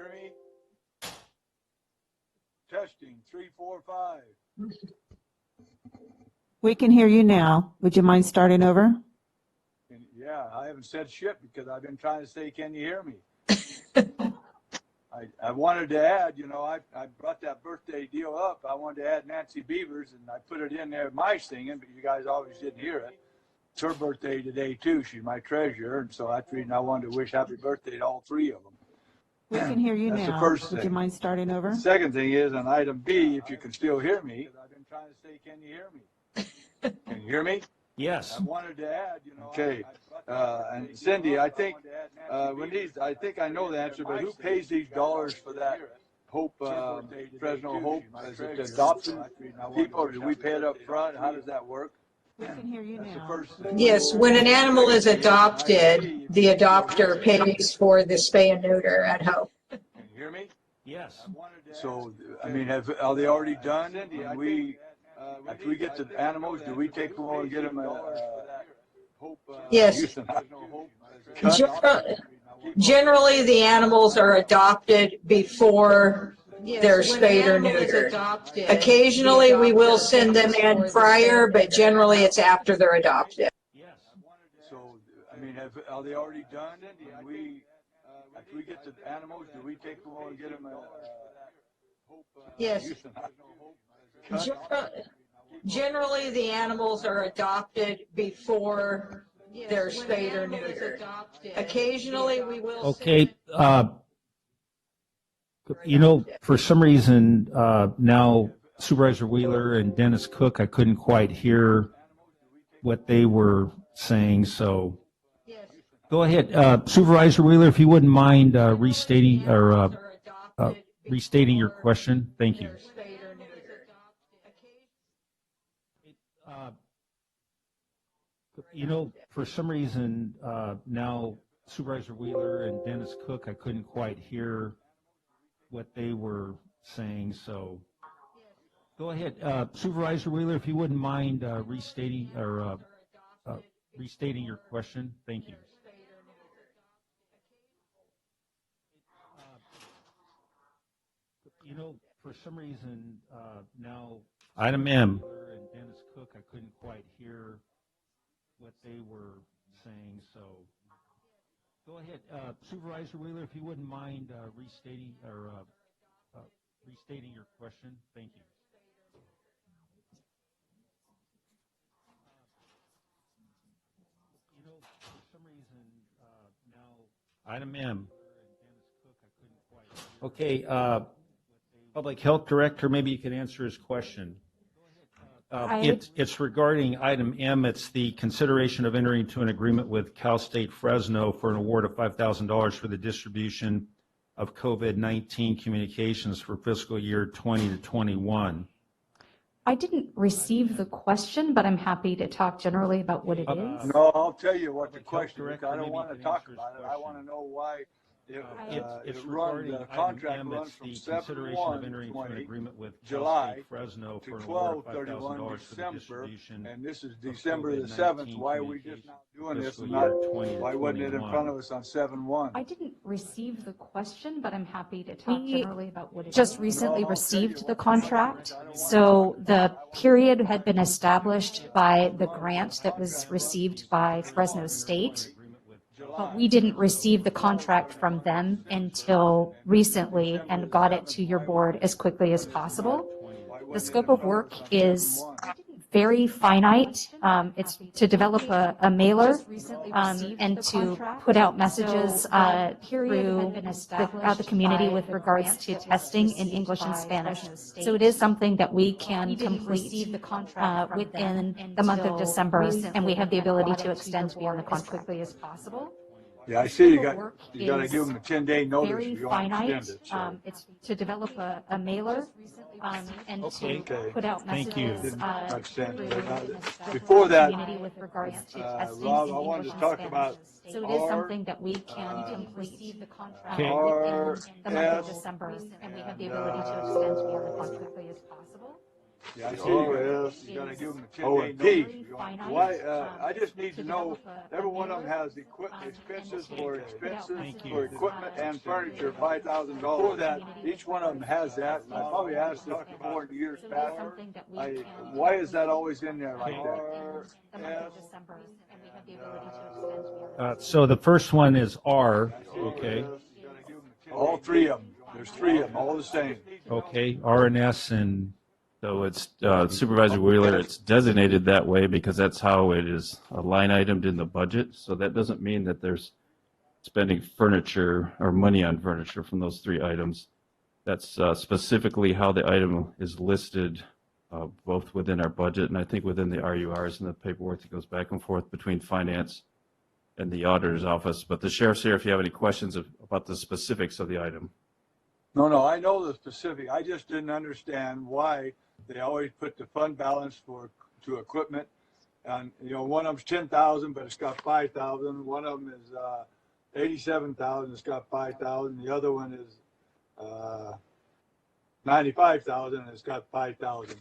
hear me? Testing, 3, 4, 5. We can hear you now. Would you mind starting over? Yeah, I haven't said shit because I've been trying to say, can you hear me? I wanted to add, you know, I brought that birthday deal up. I wanted to add Nancy Beavers, and I put it in there, my singing, but you guys always didn't hear it. It's her birthday today, too. She's my treasurer, and so that's the reason I wanted to wish happy birthday to all three of them. We can hear you That's now. the first Would you thing. mind starting over? The second thing is on item B, if you can still hear me. I've been trying to say, can you hear me? Can you hear me? Yes. I wanted to add, you know. Okay. And Cindy, I think when these, I think I know the answer, but who pays these dollars for that Hope, Fresno Hope? Is it the adoption people, or do we pay it up front? How does that work? We can hear you That's the now. first thing. Yes, when an animal is adopted, the adopter pays for the spay and neuter at home. Can you hear me? Yes. So, I mean, are they already done? And after we get the animals, do we take them over and get them Yes. Generally, the animals are adopted before they're spayed or neutered. Occasionally, we will send them in prior, but generally it's after they're adopted. So, I mean, are they already done? And after we get the animals, do we take them over and get them Yes. Generally, the animals are adopted before they're spayed or neutered. Occasionally, we will. Okay. You know, for some reason, now Supervisor Wheeler and Dennis Cook, I couldn't quite hear what they were saying, so go ahead. Supervisor Wheeler, if you wouldn't mind restating your question. Thank you. You know, for some reason, now Supervisor Wheeler and Dennis Cook, I couldn't quite hear what they were saying, so go ahead. Supervisor Wheeler, if you wouldn't mind restating your question. Thank you. You know, for some reason, now item M and Dennis Cook, I couldn't quite hear what they were saying, so go ahead. Supervisor Wheeler, if you wouldn't mind restating your question. Thank you. You know, for some reason, now item M. Okay, Public Health Director, maybe you can answer his question. It's regarding item M. It's the consideration of entering into an agreement with Cal State Fresno for an award of $5,000 for the distribution of COVID-19 communications for fiscal year 20 to 21. I didn't receive the question, but I'm happy to talk generally about what it is. No, I'll tell you what the question is. I don't want to talk about it. I want to know why the contract runs from 7/1/20 July to 12/31 December, and this is December the 7th. Why are we just not doing this? And not, why wasn't it in front of us on 7/1? I didn't receive the question, but I'm happy to talk generally about what it is. Just recently received the contract, so the period had been established by the grant that was received by Fresno State. But we didn't receive the contract from them until recently and got it to your board as quickly as possible. The scope of work is very finite. It's to develop a mailer and to put out messages throughout the community with regards to testing in English and Spanish. So it is something that we can complete within the month of December, and we have the ability to extend beyond the contract as quickly as possible. Yeah, I see you got to give them a 10-day notice if you want to extend it. So. It's to develop a mailer and to put out messages before that, with regards to testing Rob, in I wanted English to talk and about so it is something that we can complete within the month of December, and we have the ability to extend beyond the contract as quickly as possible. Yeah, I see. Oh, yes, you gotta give them a 10-day notice. Why, I just need to know, every one of them has expenses for equipment and furniture, $5,000. For that, each one of them has that, and I probably asked this before in years past. Why is that always in there like that? So the first one is R, okay? All three of them, there's three of them, all the same. Okay, R and S and So it's Supervisor Wheeler, it's designated that way because that's how it is a line itemed in the budget. So that doesn't mean that there's spending furniture or money on furniture from those three items. That's specifically how the item is listed, both within our budget and I think within the RURs and the paperwork that goes back and forth between finance and the auditor's office. But the sheriff's here if you have any questions about the specifics of the item. No, I know the specific. I just didn't understand why they always put the fund balance to equipment. And, one of them's 10,000, but it's got 5,000. One of them is 87,000, it's got 5,000. The other one is 95,000, and it's got 5,000.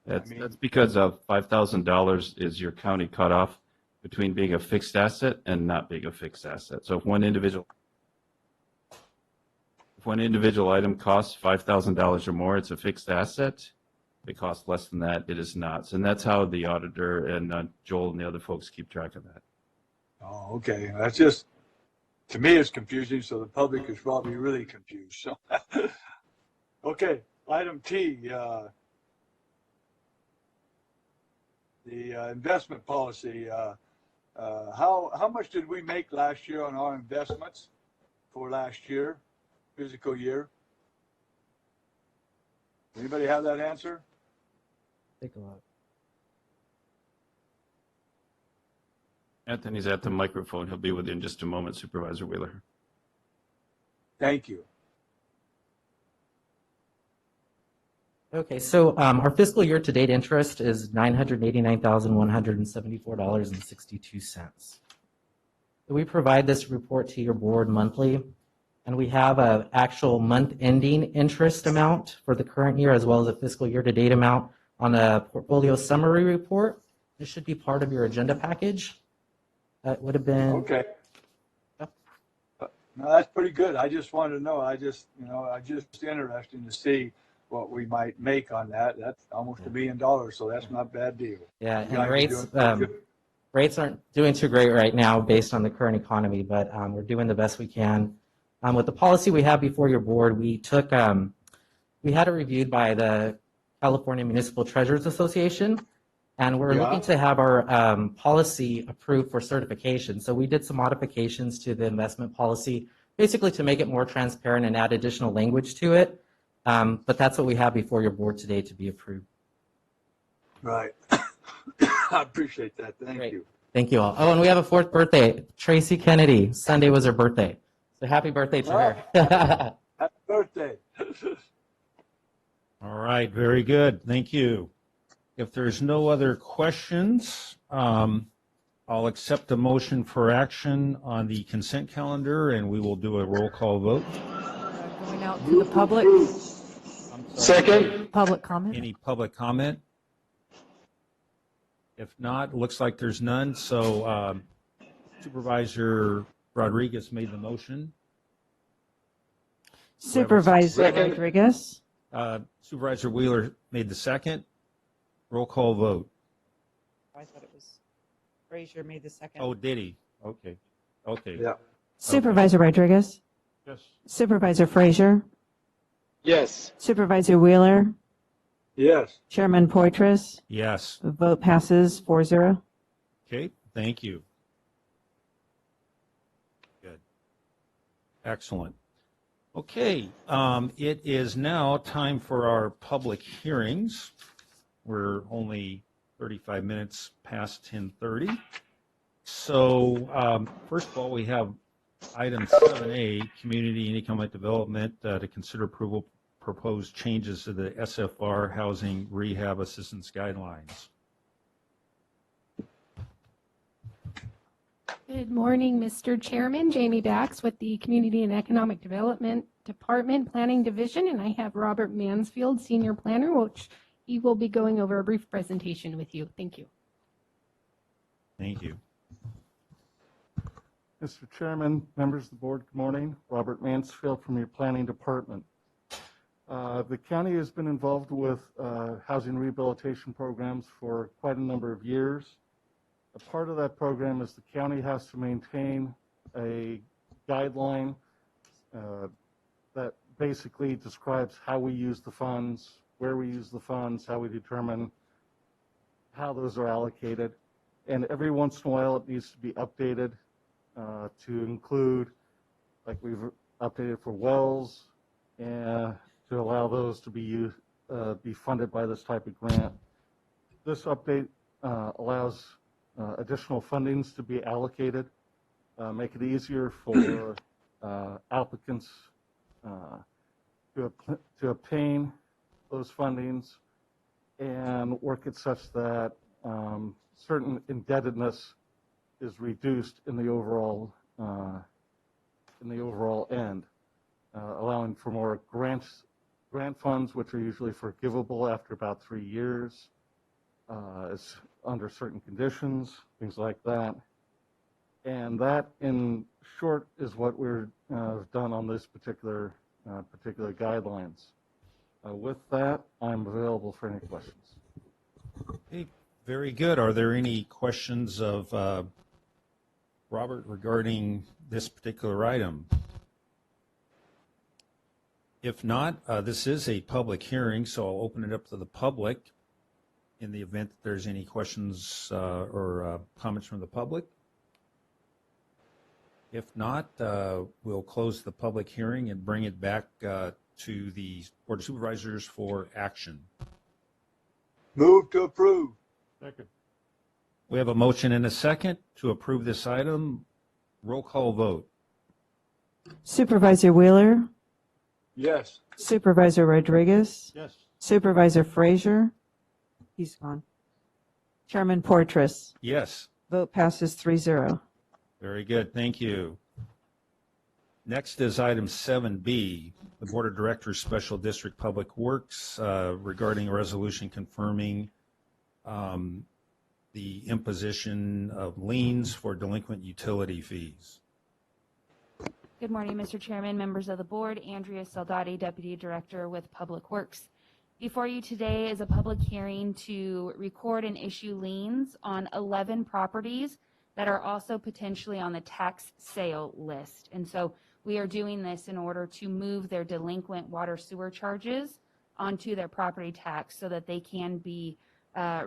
That's because of $5,000 is your county cutoff between being a fixed asset and not being a fixed asset. So if one individual item costs $5,000 or more, it's a fixed asset. If it costs less than that, it is not. And that's how the auditor and Joel and the other folks keep track of that. Oh, okay. That's just, to me, it's confusing, so the public is probably really confused. So, okay, item T, the investment policy. How much did we make last year on our investments for last year? Physical year. Anybody have that answer? Take a look. Anthony's at the microphone. He'll be with you in just a moment, Supervisor Wheeler. Thank you. Okay, so our fiscal year to date interest is $989,174.62. We provide this report to your board monthly. And we have an actual month-ending interest amount for the current year as well as a fiscal year-to-date amount on a portfolio summary report. This should be part of your agenda package. That would have been... Okay. No, that's pretty good. I just wanted to know. I just interesting to see what we might make on that. That's almost $1 million, so that's not a bad deal. Yeah, and rates aren't doing too great right now based on the current economy, but we're doing the best we can. With the policy we have before your board, we had it reviewed by the California Municipal Treasurers Association, and we're looking to have our policy approved for certification. So we did some modifications to the investment policy, basically to make it more transparent and add additional language to it. But that's what we have before your board today to be approved. Right. I appreciate that. Thank you. Thank you all. Oh, and we have a 4th birthday. Tracy Kennedy. Sunday was her birthday. So happy birthday to her. Happy birthday. all right, very good. Thank you. If there's no other questions, I'll accept a motion for action on the consent calendar, and we will do a roll call vote. Going out to the public. Second. Public comment. Any public comment? If not, it looks like there's none. So Supervisor Rodriguez made the motion. Supervisor Rodriguez. Supervisor Wheeler made the second. Roll call vote. I thought it was Frazier made the second. Oh, did he? Okay. Yeah. Supervisor Rodriguez. Yes. Supervisor Frazier. Yes. Supervisor Wheeler. Yes. Chairman Poitras. Yes. The vote passes 4-0. Okay, thank you. Good. Excellent. Okay, it is now time for our public hearings. We're only 35 minutes past 10:30. So first of all, we have item 7A, Community and Economic Development, to consider approval proposed changes to the SFR Housing Rehab Assistance Guidelines. Good morning, Mr. Chairman. Jamie Bax with the Community and Economic Development Department Planning Division, and I have Robert Mansfield, Senior Planner, which He will be going over a brief presentation with you. Thank you. Thank you. Mr. Chairman, members of the board, good morning. Robert Mansfield from your planning department. The county has been involved with housing rehabilitation programs for quite a number of years. A part of that program is the county has to maintain a guideline that basically describes how we use the funds, where we use the funds, how we determine how those are allocated. And every once in a while it needs to be updated to include, like we've updated for wells, and to allow those to be funded by this type of grant. This update allows additional fundings to be allocated, make it easier for applicants to obtain those fundings, and work it such that certain indebtedness is reduced in the overall end, allowing for more grant funds, which are usually forgivable after about 3 years, under certain conditions, things like that. And that, in short, is what we're done on this particular guidelines. With that, I'm available for any questions. Okay, very good. Are there any questions of Robert regarding this particular item? If not, this is a public hearing, so I'll open it up to the public in the event that there's any questions or comments from the public. If not, we'll close the public hearing and bring it back to the Board of Supervisors for action. Move to approve. Second. We have a motion and a second to approve this item. Roll call vote. Supervisor Wheeler, Yes. Supervisor Rodriguez, Yes. Supervisor Frazier, he's gone. Chairman Portress. Yes. Vote passes 3-0. Very good. Thank you. Next is item 7B, the Board of Directors Special District Public Works regarding a resolution confirming the imposition of liens for delinquent utility fees. Good morning, Mr. Chairman, members of the board. Andrea Saldati, Deputy Director with Public Works. Before you today is a public hearing to record and issue liens on 11 properties that are also potentially on the tax sale list. And so we are doing this in order to move their delinquent water sewer charges onto their property tax so that they can be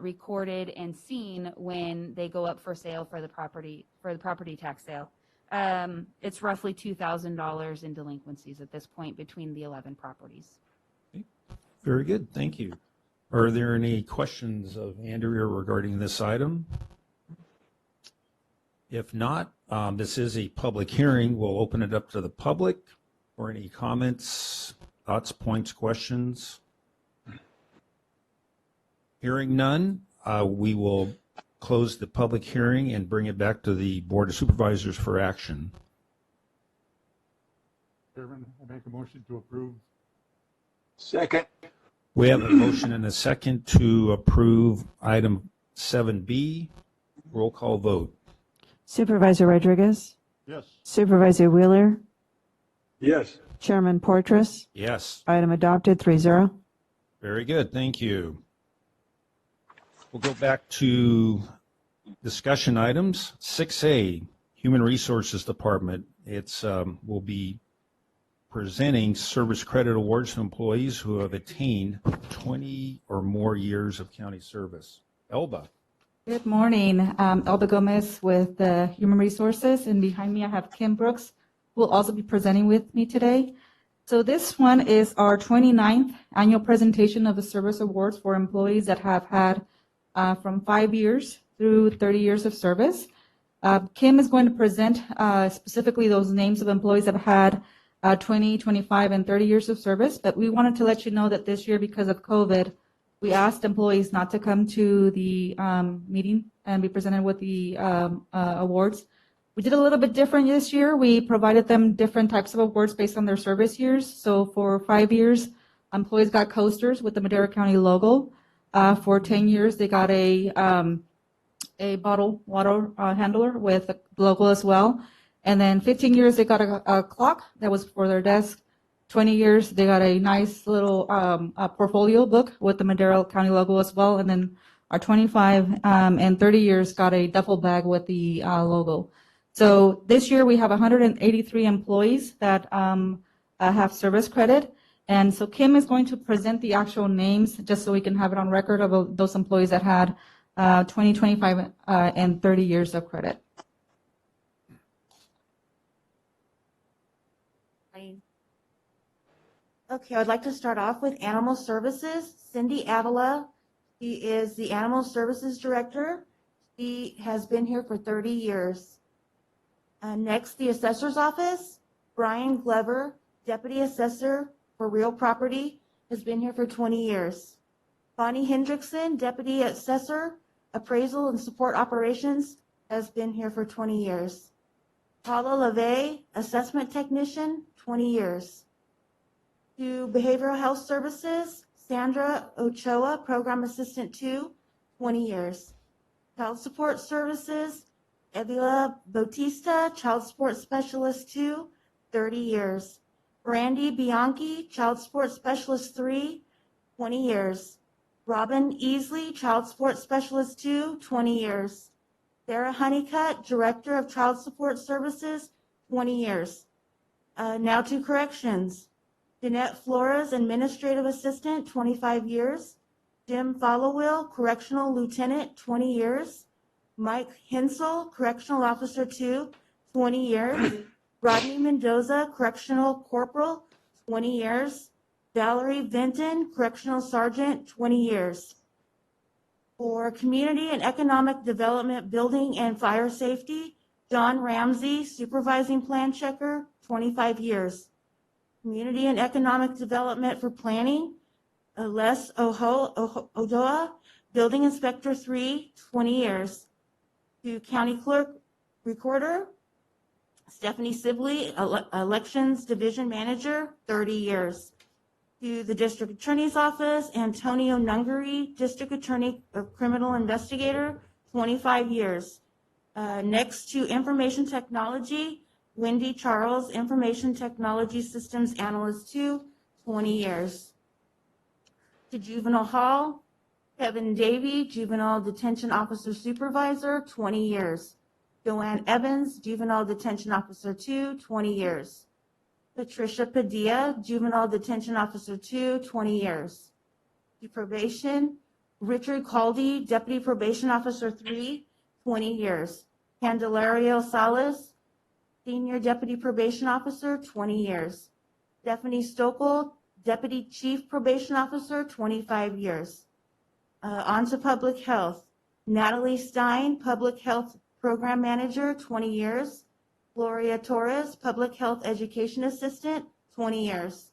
recorded and seen when they go up for sale for the property tax sale. It's roughly $2,000 in delinquencies at this point between the 11 properties. Okay. Very good. Thank you. Are there any questions of Andrea regarding this item? If not, this is a public hearing. We'll open it up to the public for any comments, thoughts, points, questions. Hearing none, we will close the public hearing and bring it back to the Board of Supervisors for action. Chairman, I make a motion to approve. Second. We have a motion and a second to approve item 7B. Roll call vote. Supervisor Rodriguez, Yes. Supervisor Wheeler, Yes. Chairman Portress. Yes. Item adopted 3-0. Very good. Thank you. We'll go back to discussion items. 6A, Human Resources Department. It's will be presenting service credit awards to employees who have attained 20 or more years of county service. Elba. Good morning. Elba Gomez with Human Resources, and behind me I have Kim Brooks, who will also be presenting with me today. So this one is our 29th annual presentation of the service awards for employees that have had from 5 years through 30 years of service. Kim is going to present specifically those names of employees that have had 20, 25, and 30 years of service, but we wanted to let you know that this year, because of COVID, we asked employees not to come to the meeting and be presented with the awards. We did a little bit different this year. We provided them different types of awards based on their service years. So for 5 years, employees got coasters with the Madera County logo. For 10 years, they got a bottle water handler with a logo as well. And then 15 years, they got a clock that was for their desk. 20 years, they got a nice little portfolio book with the Madero County logo as well. And then our 25 and 30 years got a duffel bag with the logo. So this year we have 183 employees that have service credit. And so Kim is going to present the actual names just so we can have it on record of those employees that had 20, 25, and 30 years of credit. Okay, I'd like to start off with Animal Services. Cindy Avila, she is the Animal Services Director. She has been here for 30 years. Next, the Assessor's Office. Brian Glover, Deputy Assessor for Real Property, has been here for 20 years. Bonnie Hendrickson, Deputy Assessor, Appraisal and Support Operations, has been here for 20 years. Paula LeVay, Assessment Technician, 20 years. To Behavioral Health Services, Sandra Ochoa, Program Assistant 2, 20 years. Child Support Services, Evila Bautista, Child Support Specialist 2, 30 years. Randy Bianchi, Child Support Specialist 3, 20 years. Robin Easley, Child Support Specialist 2, 20 years. Sarah Honeycutt, Director of Child Support Services, 20 years. Now to corrections. Jeanette Flores, Administrative Assistant, 25 years. Jim Followill, Correctional Lieutenant, 20 years. Mike Hensel, Correctional Officer 2, 20 years. Rodney Mendoza, Correctional Corporal, 20 years. Valerie Vinton, Correctional Sergeant, 20 years. For Community and Economic Development, Building and Fire Safety, John Ramsey, Supervising Plan Checker, 25 years. Community and Economic Development for Planning, Les Odoa, Building Inspector 3, 20 years. To County Clerk Recorder, Stephanie Sibley, Elections Division Manager, 30 years. To the District Attorney's Office, Antonio Nungary, District Attorney Criminal Investigator, 25 years. Next to Information Technology, Wendy Charles, Information Technology Systems Analyst 2, 20 years. To Juvenile Hall, Kevin Davey, Juvenile Detention Officer Supervisor, 20 years. Joanne Evans, Juvenile Detention Officer 2, 20 years. Patricia Padilla, Juvenile Detention Officer 2, 20 years. To Probation, Richard Caldy, Deputy Probation Officer 3, 20 years. Candelario Salas, Senior Deputy Probation Officer, 20 years. Stephanie Stokel, Deputy Chief Probation Officer, 25 years. On to Public Health. Natalie Stein, Public Health Program Manager, 20 years. Gloria Torres, Public Health Education Assistant, 20 years.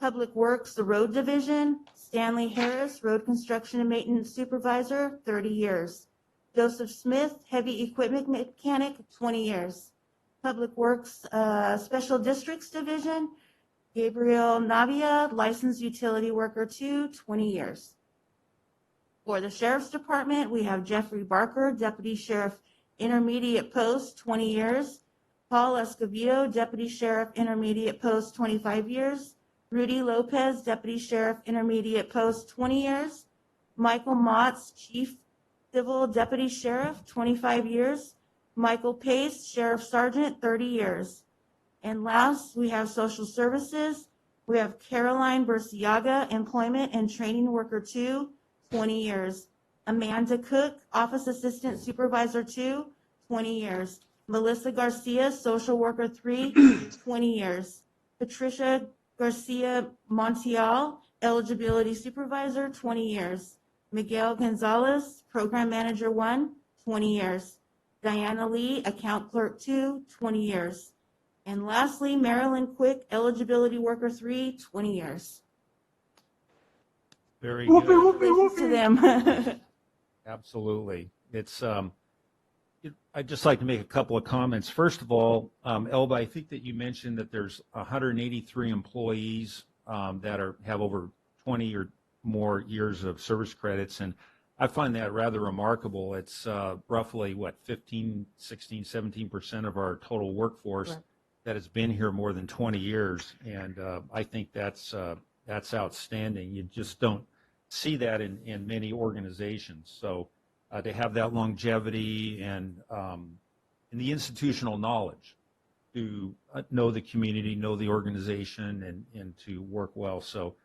Public Works, the Road Division, Stanley Harris, Road Construction and Maintenance Supervisor, 30 years. Joseph Smith, Heavy Equipment Mechanic, 20 years. Public Works Special Districts Division, Gabriel Navia, Licensed Utility Worker 2, 20 years. For the Sheriff's Department, we have Jeffrey Barker, Deputy Sheriff Intermediate Post, 20 years. Paul Escobedo, Deputy Sheriff Intermediate Post, 25 years. Rudy Lopez, Deputy Sheriff Intermediate Post, 20 years. Michael Motz, Chief Civil Deputy Sheriff, 25 years. Michael Pace, Sheriff Sergeant, 30 years. And last, we have Social Services. We have Caroline Burciaga, Employment and Training Worker 2, 20 years. Amanda Cook, Office Assistant Supervisor 2, 20 years. Melissa Garcia, Social Worker 3, 20 years. Patricia Garcia Montiel, Eligibility Supervisor, 20 years. Miguel Gonzalez, Program Manager 1, 20 years. Diana Lee, Account Clerk 2, 20 years. And lastly, Marilyn Quick, Eligibility Worker 3, 20 years. Very good. Congratulations to them. Absolutely. I'd just like to make a couple of comments. First of all, Elba, I think that you mentioned that there's 183 employees that have over 20 or more years of service credits. And I find that rather remarkable. It's roughly, 15, 16, 17% of our total workforce Correct. that has been here more than 20 years. And I think that's outstanding. You just don't see that in many organizations. So to have that longevity and the institutional knowledge to know the community, know the organization, and to work well. So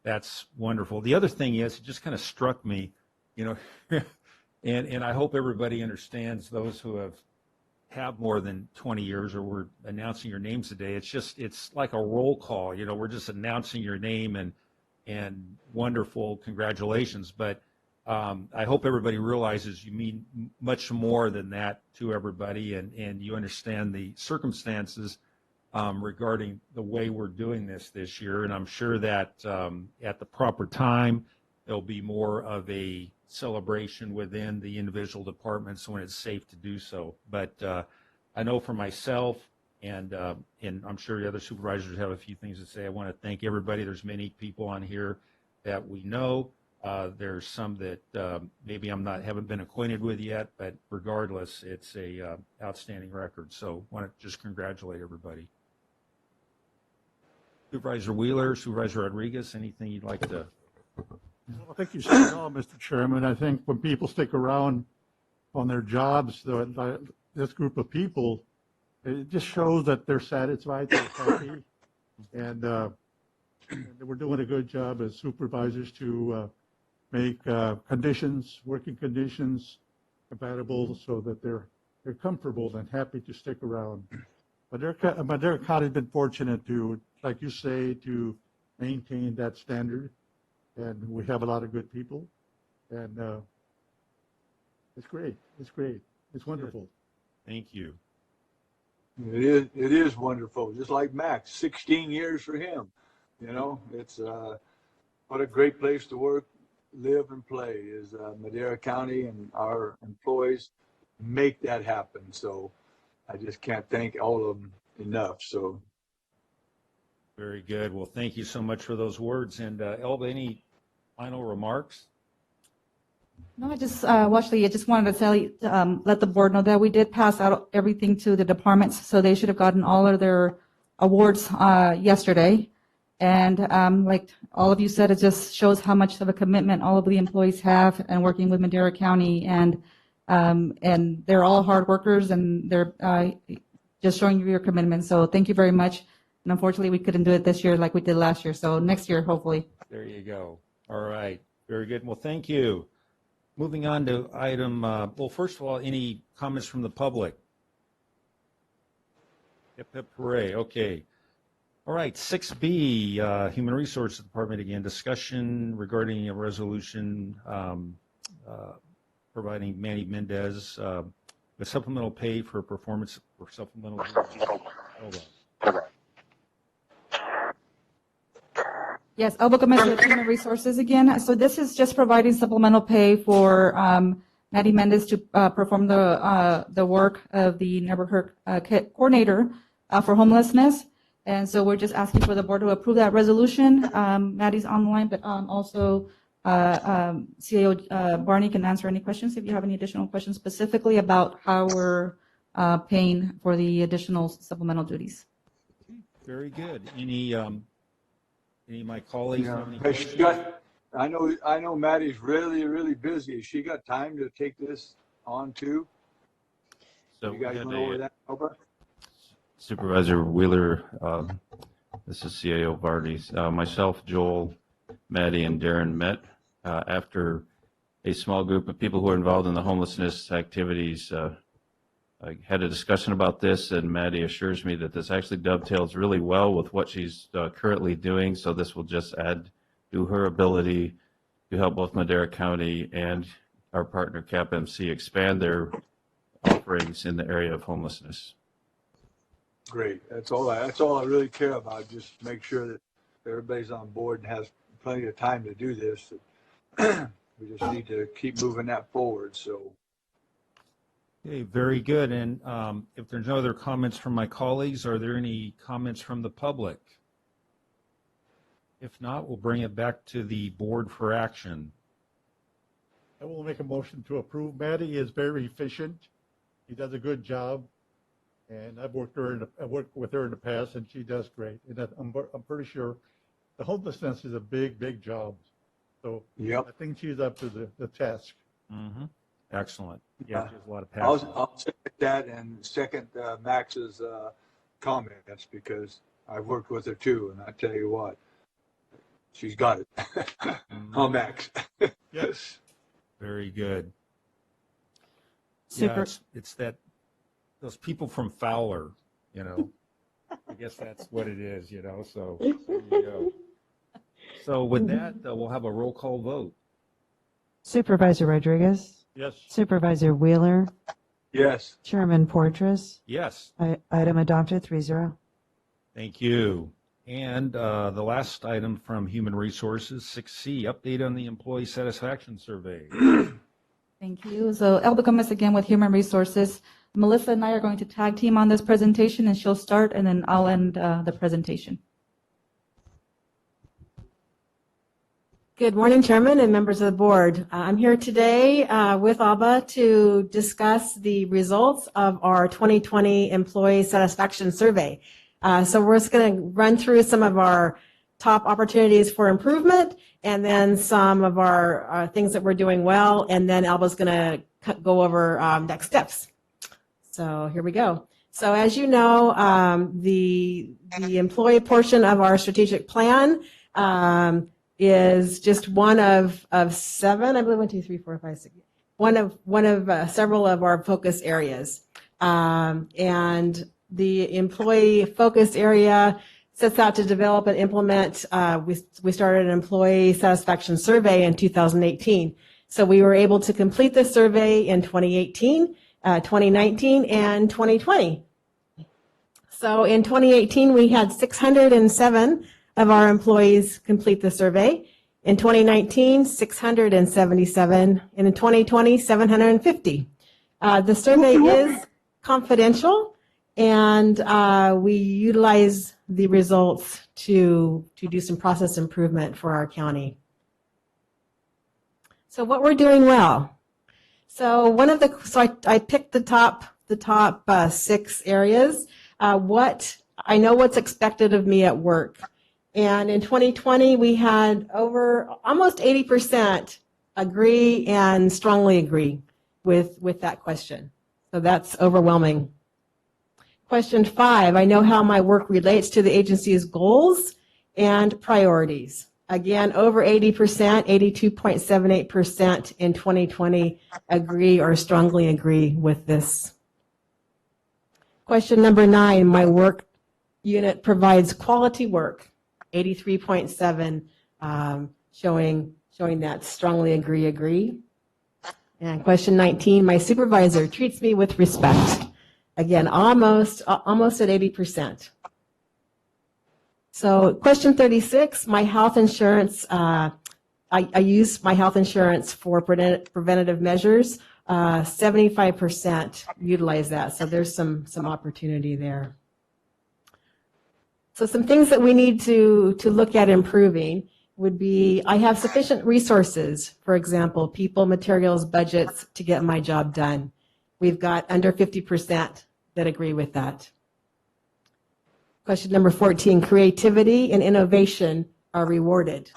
that's wonderful. The other thing is, it just kind of struck me, and I hope everybody understands, those who have more than 20 years or we're announcing your names today. It's like a roll call. We're just announcing your name and wonderful congratulations. But I hope everybody realizes you mean much more than that to everybody, and you understand the circumstances regarding the way we're doing this year. And I'm sure that at the proper time, there'll be more of a celebration within the individual departments when it's safe to do so. But I know for myself, and I'm sure the other supervisors have a few things to say. I want to thank everybody. There's many people on here that we know. There's some that maybe haven't been acquainted with yet, but regardless, it's a outstanding record. So I want to just congratulate everybody. Supervisor Wheeler, Supervisor Rodriguez, anything you'd like to? I think you said it all, Mr. Chairman. I think when people stick around on their jobs, this group of people, it just shows that they're satisfied, they're happy, and we're doing a good job as supervisors to make working conditions compatible so that they're comfortable and happy to stick around. Madera County has been fortunate to, like you say, to maintain that standard, and we have a lot of good people, and it's great. It's great. It's wonderful. Thank you. It is wonderful. Just like Max, 16 years for him. It's what a great place to work, live, and play is Madera County, and our employees make that happen. So I just can't thank all of them enough. So Very good. Well, thank you so much for those words. And Elba, any final remarks? No, I just, Washley, I just wanted to tell you, let the board know that we did pass out everything to the departments, so they should have gotten all of their awards yesterday. And like all of you said, it just shows how much of a commitment all of the employees have and working with Madera County, and they're all hard workers, and they're just showing you your commitment. So thank you very much. And unfortunately, we couldn't do it this year like we did last year. So next year, hopefully. There you go. All right. Very good. Well, thank you. Moving on to item, well, first of all, any comments from the public? Hip, hip, hooray. Okay. All right. 6B, Human Resources Department again, discussion regarding a resolution providing Manny Mendez with supplemental pay for performance for supplemental. Hold on. Yes, Elba Gomez with Human Resources again. So this is just providing supplemental pay for Maddie Mendez to perform the work of the neighborhood coordinator for homelessness. And so we're just asking for the board to approve that resolution. Maddie's online, but also CAO Barney can answer any questions if you have any additional questions specifically about how we're paying for the additional supplemental duties. Very good. Any of my colleagues have any Hey, questions? I know Maddie's really busy. Has she got time to take this on too? So you guys went over that, Elba? Supervisor Wheeler, this is CAO Vardes. Myself, Joel, Maddie, and Darren met after a small group of people who are involved in the homelessness activities I had a discussion about this, and Maddie assures me that this actually dovetails really well with what she's currently doing, so this will just add to her ability to help both Madera County and our partner CAPMC expand their offerings in the area of homelessness. Great. That's all I really care about. Just make sure that everybody's on board and has plenty of time to do this. We just need to keep moving that forward. So. Okay, very good. And if there's no other comments from my colleagues, are there any comments from the public? If not, we'll bring it back to the board for action. I will make a motion to approve. Maddie is very efficient. She does a good job. And I've worked with her in the past, and she does great. And I'm pretty sure the homelessness is a big, big job. So I think she's up to the task. Mm-hmm. Excellent. Yeah, there's a lot of passion. I'll second that and second Max's comments because I've worked with her too, and I tell you what, she's got it. On Max. Yes. Very good. Super. Yeah, it's that those people from Fowler, you know. I guess that's what it is, you know. So there you go. So with that, we'll have a roll call vote. Supervisor Rodriguez? Yes. Supervisor Wheeler? Yes. Chairman Portress? Yes. Item adopted 3-0. Thank you. And the last item from Human Resources, 6C, update on the employee satisfaction survey. Thank you. So Elba Gomez again with Human Resources. Melissa and I are going to tag team on this presentation, and she'll start, and then I'll end the presentation. Good morning, Chairman and members of the board. I'm here today with ALBA to discuss the results of our 2020 Employee Satisfaction Survey. So we're just going to run through some of our top opportunities for improvement, and then some of our things that we're doing well, and then ALBA's going to go over next steps. So here we go. So as you know, the employee portion of our strategic plan is just one of 7, I believe 1, 2, 3, 4, 5, 6, one of several of our focus areas. And the employee focus area sets out to develop and implement. We started an employee satisfaction survey in 2018. So we were able to complete the survey in 2018, 2019, and 2020. So in 2018, we had 607 of our employees complete the survey. In 2019, 677, and in 2020, 750. The survey is confidential, and we utilize the results to do some process improvement for our county. So what we're doing well. So I picked the top 6 areas. I know what's expected of me at work. And in 2020, we had over almost 80% agree and strongly agree with that question. So that's overwhelming. Question 5, I know how my work relates to the agency's goals and priorities. Again, over 80%, 82.78% in 2020 agree or strongly agree with this. Question number 9, my work unit provides quality work. 83.7 showing that strongly agree. And question 19, my supervisor treats me with respect. Again, almost at 80%. So question 36, my health insurance, I use my health insurance for preventative measures. 75% utilize that, so there's some opportunity there. So some things that we need to look at improving would be, I have sufficient resources, for example, people, materials, budgets to get my job done. We've got under 50% that agree with that. Question number 14, creativity and innovation are rewarded.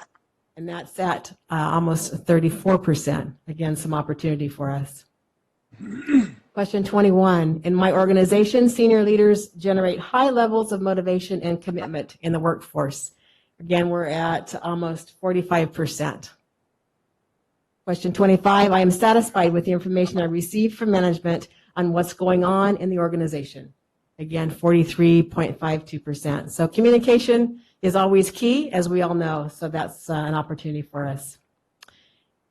And that's at almost 34%. Again, some opportunity for us. Question 21, in my organization, senior leaders generate high levels of motivation and commitment in the workforce. Again, we're at almost 45%. Question 25, I am satisfied with the information I received from management on what's going on in the organization. Again, 43.52%. So communication is always key, as we all know, so that's an opportunity for us.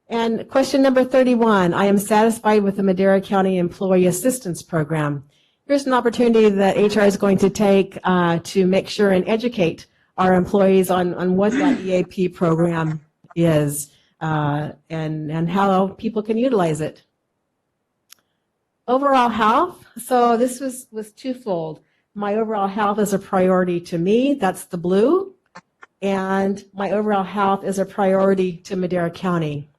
And question number 31, I am satisfied with the Madera County Employee Assistance Program. Here's an opportunity that HR is going to take to make sure and educate our employees on what that EAP program is and how people can utilize it. Overall health, so this was twofold. My overall health is a priority to me, that's the blue, and my overall health is a priority to Madera County.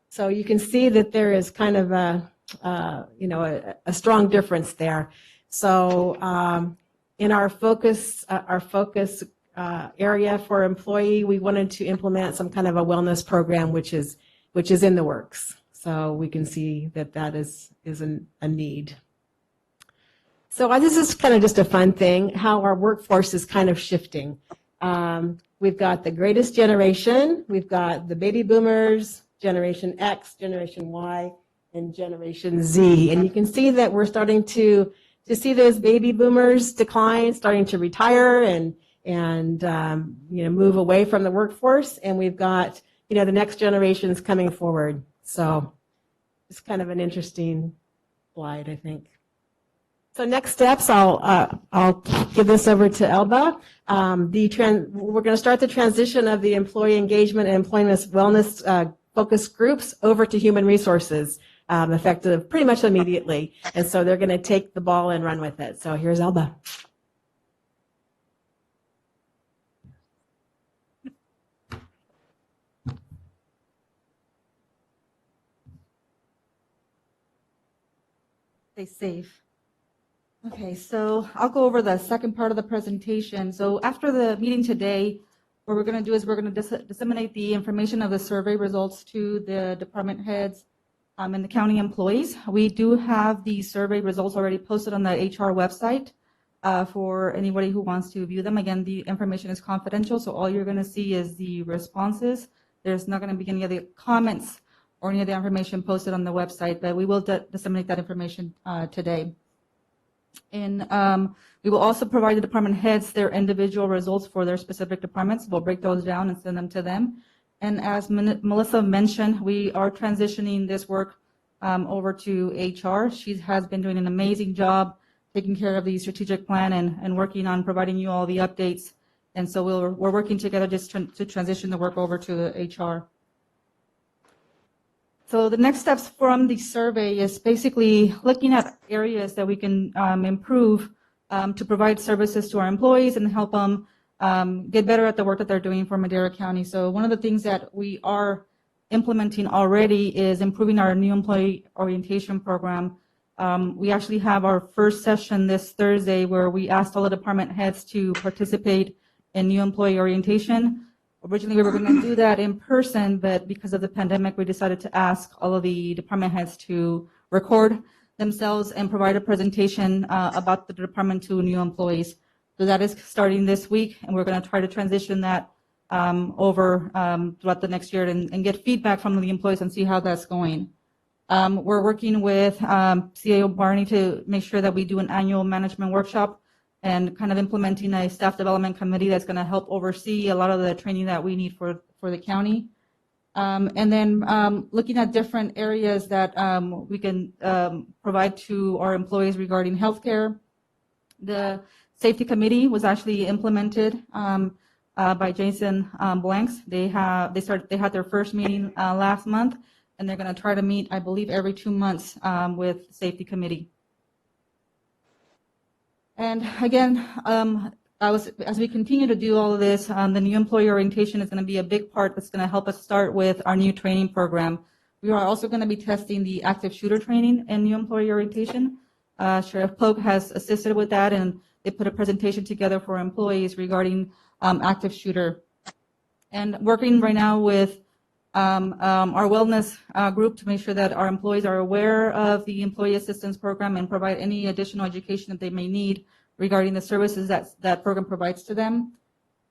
So you can see that there is kind of a strong difference there. So in our focus area for employee, we wanted to implement some kind of a wellness program, which is in the works. So we can see that is a need. So this is kind of just a fun thing, how our workforce is kind of shifting. We've got the greatest generation, we've got the baby boomers, Generation X, Generation Y, and Generation Z. And you can see that we're starting to see those baby boomers decline, starting to retire and move away from the workforce. And we've got, the next generations coming forward. So it's kind of an interesting slide, I think. So next steps, I'll give this over to Elba. We're going to start the transition of the employee engagement and employment wellness focus groups over to human resources, effective pretty much immediately. And so they're going to take the ball and run with it. So here's Elba. Stay safe. Okay, so I'll go over the second part of the presentation. So after the meeting today, what we're going to do is we're going to disseminate the information of the survey results to the department heads and the county employees. We do have the survey results already posted on the HR website for anybody who wants to view them. Again, the information is confidential, so all you're going to see is the responses. There's not going to be any of the comments or any of the information posted on the website, but we will disseminate that information today. And we will also provide the department heads their individual results for their specific departments. We'll break those down and send them to them. And as Melissa mentioned, we are transitioning this work over to HR. She has been doing an amazing job taking care of the strategic plan and working on providing you all the updates. And so we're working together just to transition the work over to HR. So the next steps from the survey is basically looking at areas that we can improve to provide services to our employees and help them get better at the work that they're doing for Madera County. So one of the things that we are implementing already is improving our new employee orientation program. We actually have our first session this Thursday where we asked all the department heads to participate in new employee orientation. Originally, we were going to do that in person, but because of the pandemic, we decided to ask all of the department heads to record themselves and provide a presentation about the department to new employees. So that is starting this week, and we're going to try to transition that over throughout the next year and get feedback from the employees and see how that's going. We're working with CAO Barney to make sure that we do an annual management workshop and kind of implementing a staff development committee that's going to help oversee a lot of the training that we need for the county. And then looking at different areas that we can provide to our employees regarding healthcare. The safety committee was actually implemented by Jason Blanks. They had their first meeting last month, and they're going to try to meet, I believe, every 2 months with the safety committee. And again, as we continue to do all of this, the new employee orientation is going to be a big part that's going to help us start with our new training program. We are also going to be testing the active shooter training and new employee orientation. Sheriff Polk has assisted with that, and they put a presentation together for employees regarding active shooter. And working right now with our wellness group to make sure that our employees are aware of the employee assistance program and provide any additional education that they may need regarding the services that program provides to them.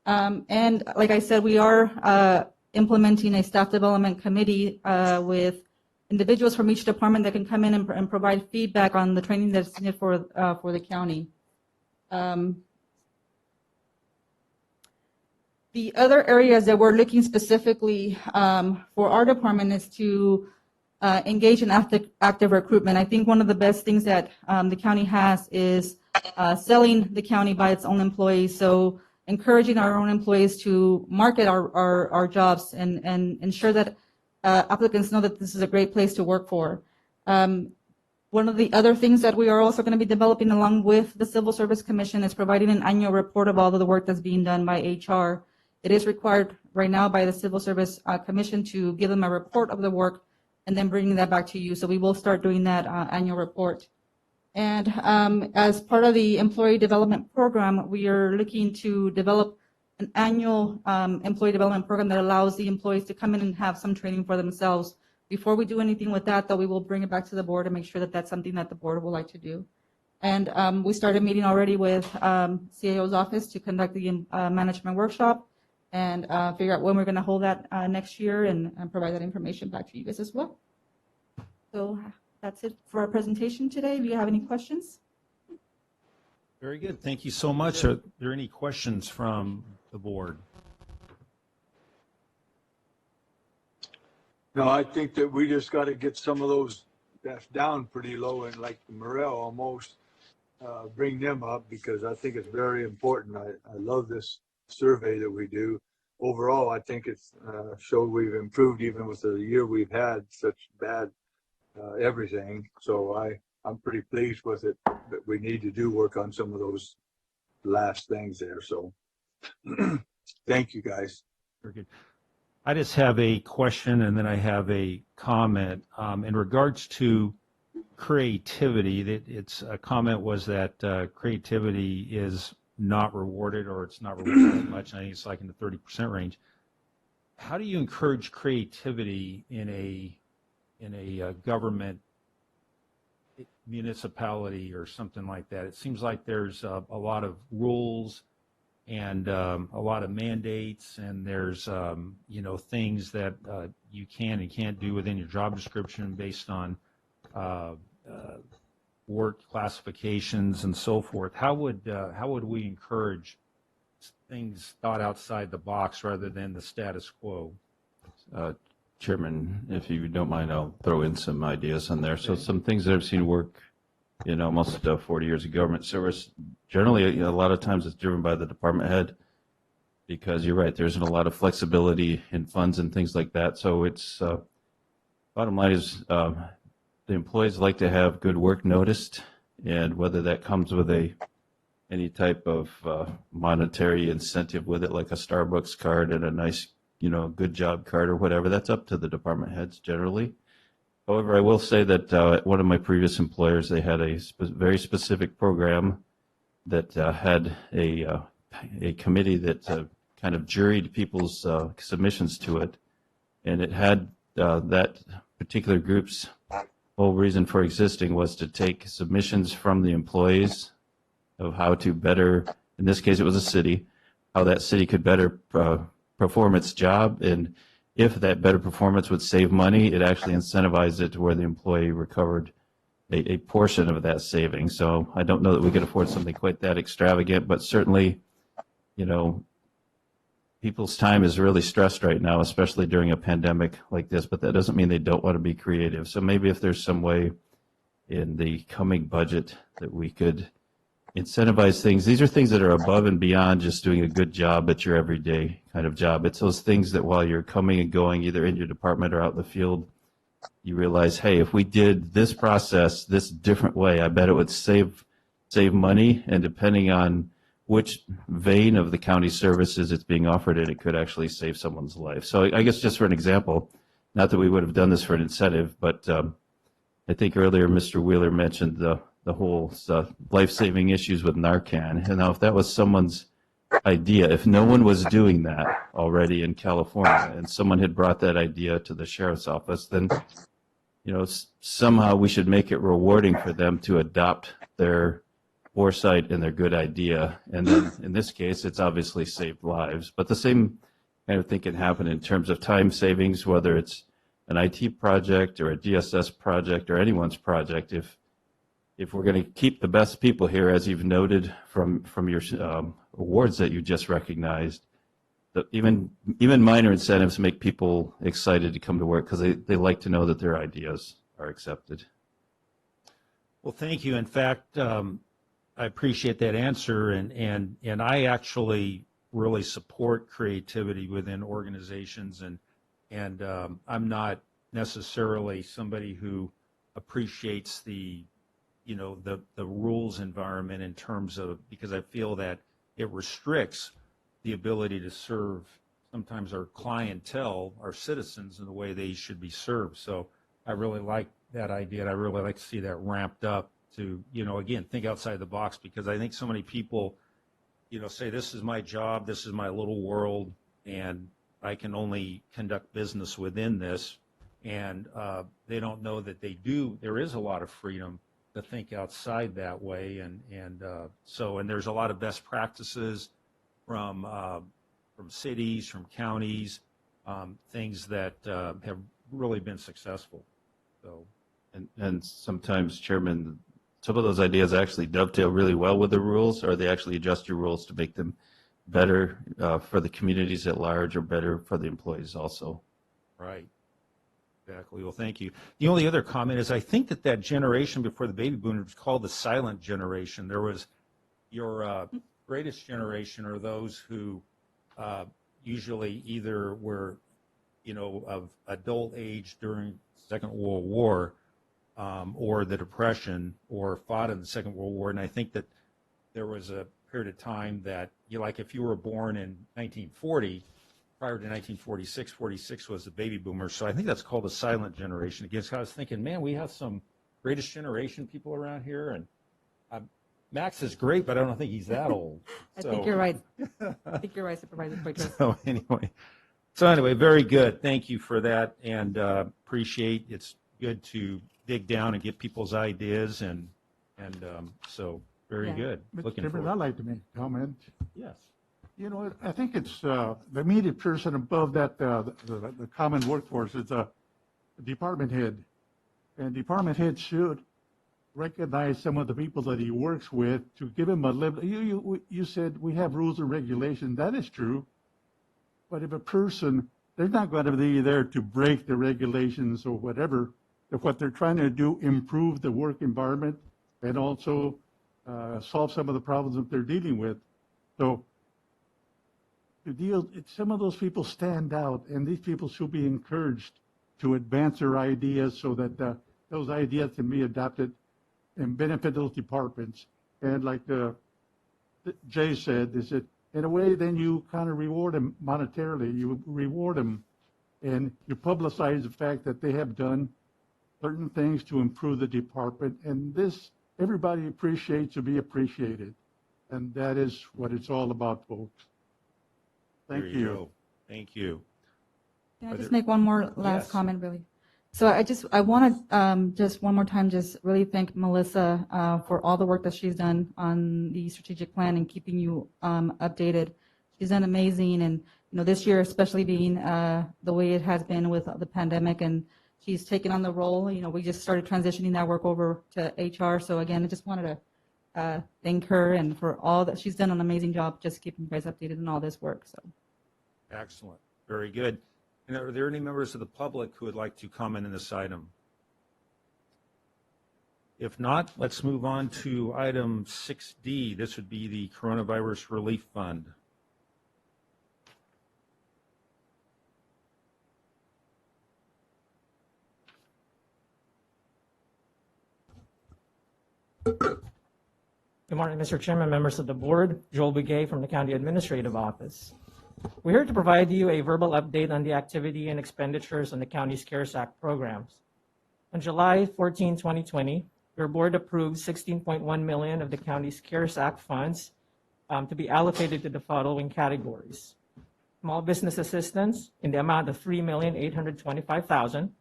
And like I said, we are implementing a staff development committee with individuals from each department that can come in and provide feedback on the training that's needed for the county. The other areas that we're looking specifically for our department is to engage in active recruitment. I think one of the best things that the county has is selling the county by its own employees. So encouraging our own employees to market our jobs and ensure that applicants know that this is a great place to work for. One of the other things that we are also going to be developing along with the Civil Service Commission is providing an annual report of all of the work that's being done by HR. It is required right now by the Civil Service Commission to give them a report of the work and then bringing that back to you. So we will start doing that annual report. And as part of the employee development program, we are looking to develop an annual employee development program that allows the employees to come in and have some training for themselves. Before we do anything with that, though, we will bring it back to the board and make sure that that's something that the board would like to do. And we started meeting already with CAO's office to conduct the management workshop and figure out when we're going to hold that next year and provide that information back to you guys as well. So that's it for our presentation today. Do you have any questions? Very good. Thank you so much. Are there any questions from the board? No, I think that we just got to get some of those that's down pretty low and like Morel almost bring them up because I think it's very important. I love this survey that we do. Overall, I think it's showed we've improved even with the year we've had such bad everything. So I'm pretty pleased with it, but we need to do work on some of those last things there. So thank you guys. Very good. I just have a question and then I have a comment in regards to creativity. It's a comment was that creativity is not rewarded or it's not rewarded that much. I think it's like in the 30% range. How do you encourage creativity in a government municipality or something like that? It seems like there's a lot of rules and a lot of mandates, and there's things that you can and can't do within your job description based on work classifications and so forth. How would we encourage things thought outside the box rather than the status quo? Chairman, if you don't mind, I'll throw in some ideas on there. So some things that I've seen work in almost 40 years of government service. Generally, a lot of times it's driven by the department head because you're right, there isn't a lot of flexibility in funds and things like that. So it's bottom line is the employees like to have good work noticed, and whether that comes with any type of monetary incentive with it, like a Starbucks card and a nice good job card or whatever, that's up to the department heads generally. However, I will say that at one of my previous employers, they had a very specific program that had a committee that kind of juried people's submissions to it, and it had that particular group's whole reason for existing was to take submissions from the employees of how to better, in this case it was a city, how that city could better perform its job, and if that better performance would save money, it actually incentivized it to where the employee recovered a portion of that saving. So I don't know that we could afford something quite that extravagant, but certainly, people's time is really stressed right now, especially during a pandemic like this, but that doesn't mean they don't want to be creative. So maybe if there's some way in the coming budget that we could incentivize things. These are things that are above and beyond just doing a good job at your everyday kind of job. It's those things that while you're coming and going either in your department or out in the field, you realize, hey, if we did this process this different way, I bet it would save money, and depending on which vein of the county services it's being offered in, it could actually save someone's life. So I guess just for an example, not that we would have done this for an incentive, but I think earlier Mr. Wheeler mentioned the whole life-saving issues with Narcan. And now if that was someone's idea, if no one was doing that already in California and someone had brought that idea to the sheriff's office, then somehow we should make it rewarding for them to adopt their foresight and their good idea. And then in this case, it's obviously saved lives. But the same kind of thing can happen in terms of time savings, whether it's an IT project or a DSS project or anyone's project. If we're going to keep the best people here, as you've noted from your awards that you just recognized, even minor incentives make people excited to come to work because they like to know that their ideas are accepted. Well, thank you. In fact, I appreciate that answer, and I actually really support creativity within organizations, and I'm not necessarily somebody who appreciates the rules environment in terms of, because I feel that it restricts the ability to serve sometimes our clientele, our citizens, in the way they should be served. So I really like that idea, and I really like to see that ramped up to, again, think outside the box, because I think so many people, say, this is my job, this is my little world, and I can only conduct business within this, and they don't know that there is a lot of freedom to think outside that way, and there's a lot of best practices from cities, from counties, things that have really been successful. So, and sometimes, Chairman, some of those ideas actually dovetail really well with the rules, or they actually adjust your rules to make them better for the communities at large, or better for the employees also. Right. Exactly. Well, thank you. The only other comment is I think that generation before the baby boomers was called the silent generation. There was your greatest generation are those who usually either were, of adult age during Second World War, or the Depression, or fought in the Second World War. And I think that there was a period of time that, like if you were born in 1940, prior to 1946, 46 was the baby boomers. So I think that's called a silent generation. Again, so I was thinking, man, we have some greatest generation people around here, and Max is great, but I don't think he's that old. I think you're right. I think you're right, Supervisor Poitras. So anyway, very good. Thank you for that, and appreciate. It's good to dig down and get people's ideas, and so very good. Mr. Chairman, I'd like to make a comment. Yes. I think it's the immediate person above that, the common workforce is a department head. And department head should recognize some of the people that he works with to give him a level. You said we have rules and regulations. That is true. But if a person, they're not going to be there to break the regulations or whatever. If what they're trying to do, improve the work environment and also solve some of the problems that they're dealing with. So some of those people stand out, and these people should be encouraged to advance their ideas so that those ideas can be adopted and benefit those departments. And like Jay said, is that in a way, then you kind of reward them monetarily. You reward them, and you publicize the fact that they have done certain things to improve the department. And this, everybody appreciates to be appreciated. And that is what it's all about, folks. Thank you. Go. Thank you. Can I just make one more last comment, really? So I want to just one more time just really thank Melissa for all the work that she's done on the strategic plan and keeping you updated. She's done amazing, and this year especially being the way it has been with the pandemic, and she's taken on the role. We just started transitioning that work over to HR. So again, I just wanted to thank her and for all that she's done an amazing job just keeping you guys updated on all this work. So excellent, very good. And are there any members of the public who would like to comment on this item? If not, let's move on to item 6D. This would be the Coronavirus Relief Fund. Good morning, Mr. Chairman, members of the board. Joel Bugay from the County Administrative Office. We're here to provide you a verbal update on the activity and expenditures on the county's CARES Act programs. On July 14, 2020, your board approved $16.1 million of the county's CARES Act funds to be allocated to the following categories: small business assistance in the amount of $3,825,000,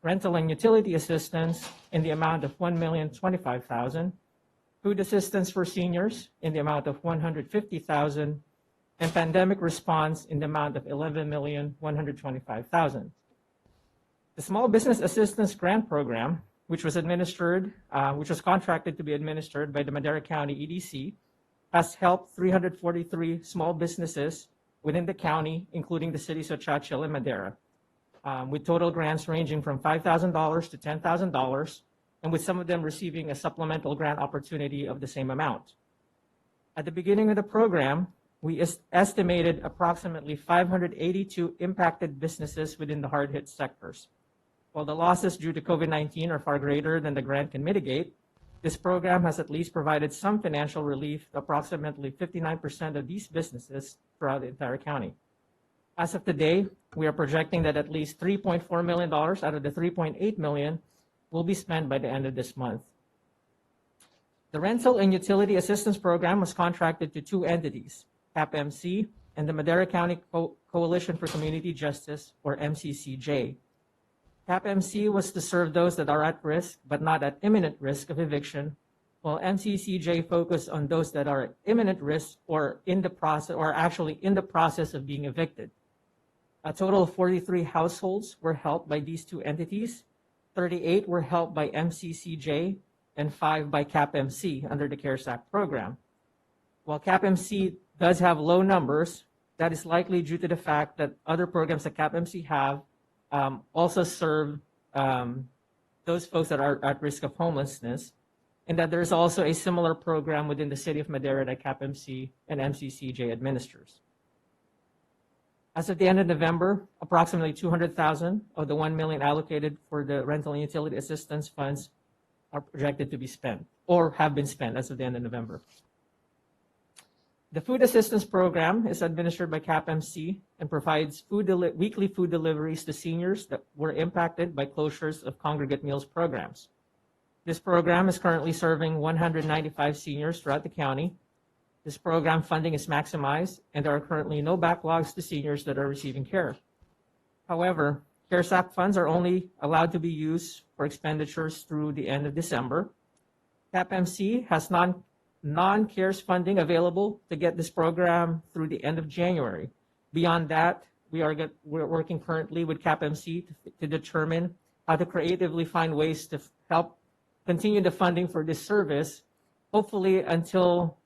rental and utility assistance in the amount of $1,025,000, food assistance for seniors in the amount of $150,000, and pandemic response in the amount of $11,125,000. The Small Business Assistance Grant Program, which was contracted to be administered by the Madera County EDC, has helped 343 small businesses within the county, including the cities of Churchill and Madera, with total grants ranging from $5,000 to $10,000, and with some of them receiving a supplemental grant opportunity of the same amount. At the beginning of the program, we estimated approximately 582 impacted businesses within the hard-hit sectors. While the losses due to COVID-19 are far greater than the grant can mitigate, This program has at least provided some financial relief to approximately 59% of these businesses throughout the entire county. As of today, we are projecting that at least $3.4 million out of the $3.8 million will be spent by the end of this month. The Rental and Utility Assistance Program was contracted to two entities, CAPMC and the Madera County Coalition for Community Justice, or MCCJ. CAPMC was to serve those that are at risk but not at imminent risk of eviction, while MCCJ focused on those that are at imminent risk or actually in the process of being evicted. A total of 43 households were helped by these two entities, 38 were helped by MCCJ, and 5 by CAPMC under the CARES Act program. While CAPMC does have low numbers, that is likely due to the fact that other programs that CAPMC have also serve those folks that are at risk of homelessness, and that there's also a similar program within the city of Madera that CAPMC and MCCJ administers. As of the end of November, approximately 200,000 of the 1 million allocated for the rental and utility assistance funds are projected to be spent or have been spent as of the end of November. The food assistance program is administered by CAPMC and provides weekly food deliveries to seniors that were impacted by closures of congregate meals programs. This program is currently serving 195 seniors throughout the county. This program funding is maximized, and there are currently no backlogs to seniors that are receiving care. However, CARES Act funds are only allowed to be used for expenditures through the end of December. CAPMC has non-CARES funding available to get this program through the end of January. Beyond that, we're working currently with CAPMC to determine how to creatively find ways to help continue the funding for this service, hopefully until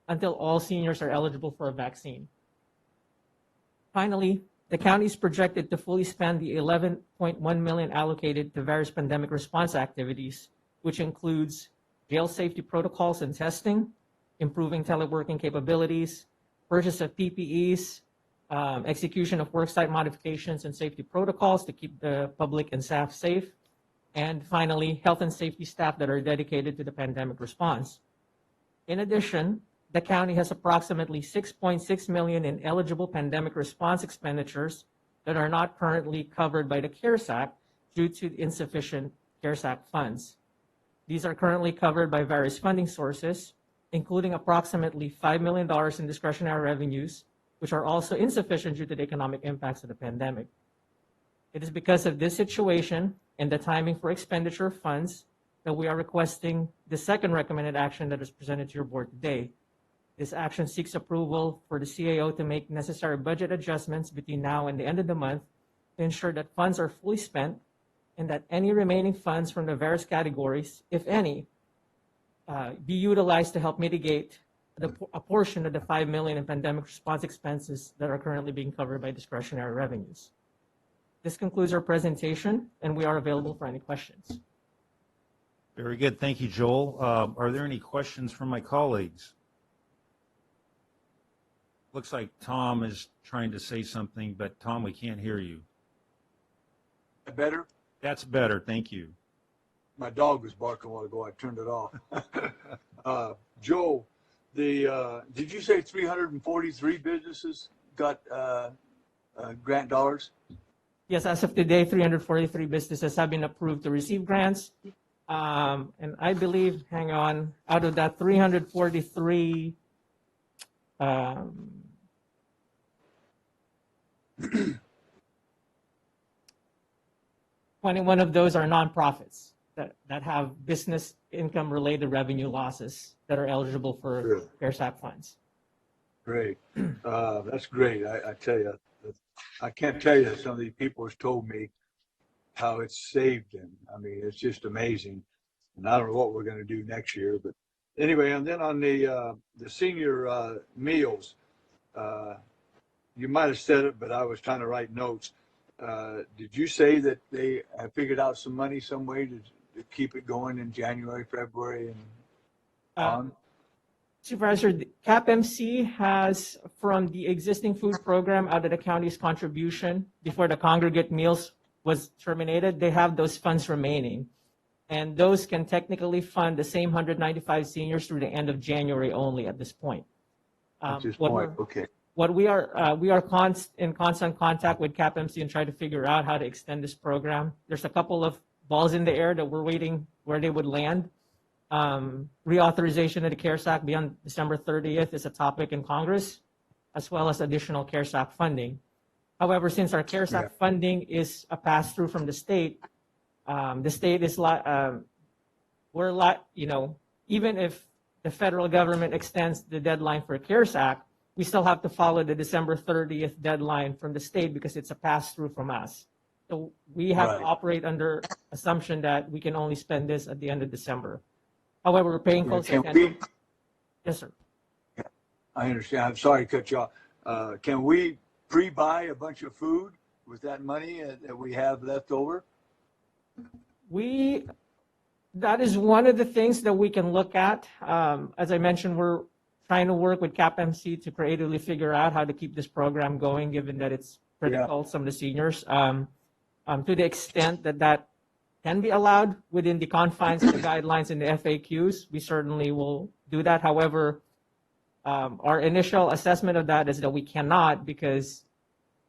all seniors are eligible for a vaccine. Finally, the county is projected to fully spend the $11.1 million allocated to various pandemic response activities, which includes jail safety protocols and testing, improving teleworking capabilities, purchase of PPEs, execution of worksite modifications and safety protocols to keep the public and staff safe, and finally, health and safety staff that are dedicated to the pandemic response. In addition, the county has approximately $6.6 million in eligible pandemic response expenditures that are not currently covered by the CARES Act due to insufficient CARES Act funds. These are currently covered by various funding sources, including approximately $5 million in discretionary revenues, which are also insufficient due to the economic impacts of the pandemic. It is because of this situation and the timing for expenditure of funds that we are requesting the second recommended action that is presented to your board today. This action seeks approval for the CAO to make necessary budget adjustments between now and the end of the month to ensure that funds are fully spent and that any remaining funds from the various categories, if any, be utilized to help mitigate a portion of the $5 million in pandemic response expenses that are currently being covered by discretionary revenues. This concludes our presentation, and we are available for any questions. Very good. Thank you, Joel. Are there any questions from my colleagues? Looks like Tom is trying to say something, but Tom, we can't hear you. Better? That's better. Thank you. My dog was barking a while ago. I turned it off. Joe, did you say 343 businesses got grant dollars? Yes, as of today, 343 businesses have been approved to receive grants. And I believe, hang on, out of that 343, 21 of those are nonprofits that have business income related revenue losses that are eligible for CARES Act funds. Great. That's great. I tell you, I can't tell you, some of these people have told me how it's saved them. I mean, it's just amazing. And I don't know what we're going to do next year, but anyway, and then on the senior meals, you might have said it, but I was trying to write notes. Did you say that they have figured out some money, some way to keep it going in January, February, and on? Supervisor, CAPMC has, from the existing food program out of the county's contribution before the congregate meals was terminated, they have those funds remaining. and those can technically fund the same 195 seniors through the end of January only at this point. At this What point, we're- okay. What we are in constant contact with CAPMC and try to figure out how to extend this program. There's a couple of balls in the air that we're waiting where they would land. Reauthorization of the CARES Act beyond December 30th is a topic in Congress, as well as additional CARES Act funding. However, since our CARES Act funding is a pass-through from the state is even if the federal government extends the deadline for CARES Act, we still have to follow the December 30th deadline from the state because it's a pass-through from us. So we have to operate under assumption that we can only spend this at the end of December. However, we're paying close attention. Yes, sir. I understand. I'm sorry to cut you off. Can we pre-buy a bunch of food with that money that we have left over? That is one of the things that we can look at. As I mentioned, we're trying to work with CAPMC to creatively figure out how to keep this program going, given that it's critical to some of the seniors. To the extent that that can be allowed within the confines of the guidelines in the FAQs, we certainly will do that. However, our initial assessment of that is that we cannot because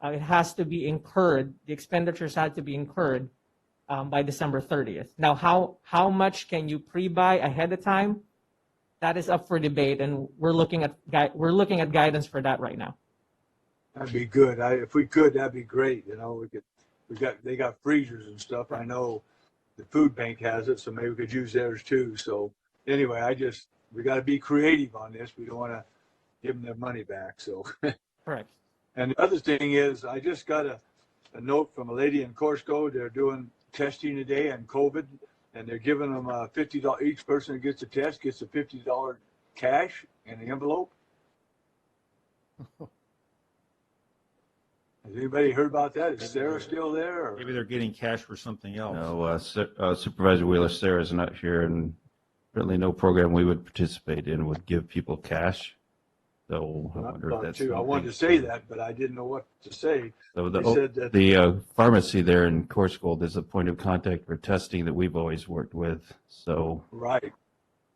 it has to be incurred. The expenditures had to be incurred by December 30th. Now, how much can you pre-buy ahead of time? That is up for debate, and we're looking at guidance for that right now. That'd be good. If we could, that'd be great. You know, they got freezers and stuff. I know the food bank has it, so maybe we could use theirs too. So anyway, we got to be creative on this. We don't want to give them their money back. So correct. And the other thing is, I just got a note from a lady in Corso. They're doing testing today on COVID, and they're giving them $50. Each person who gets a test gets a $50 cash in the envelope. Has anybody heard about that? Is Sarah still there? Or? Maybe they're getting cash for something else. No, Supervisor Wheeler, Sarah's not here, and certainly no program we would participate in would give people cash. So I wonder if that's. I wanted to say that, but I didn't know what to say. So They said that the pharmacy there in Coursegold is a point of contact for testing that we've always worked with. So right.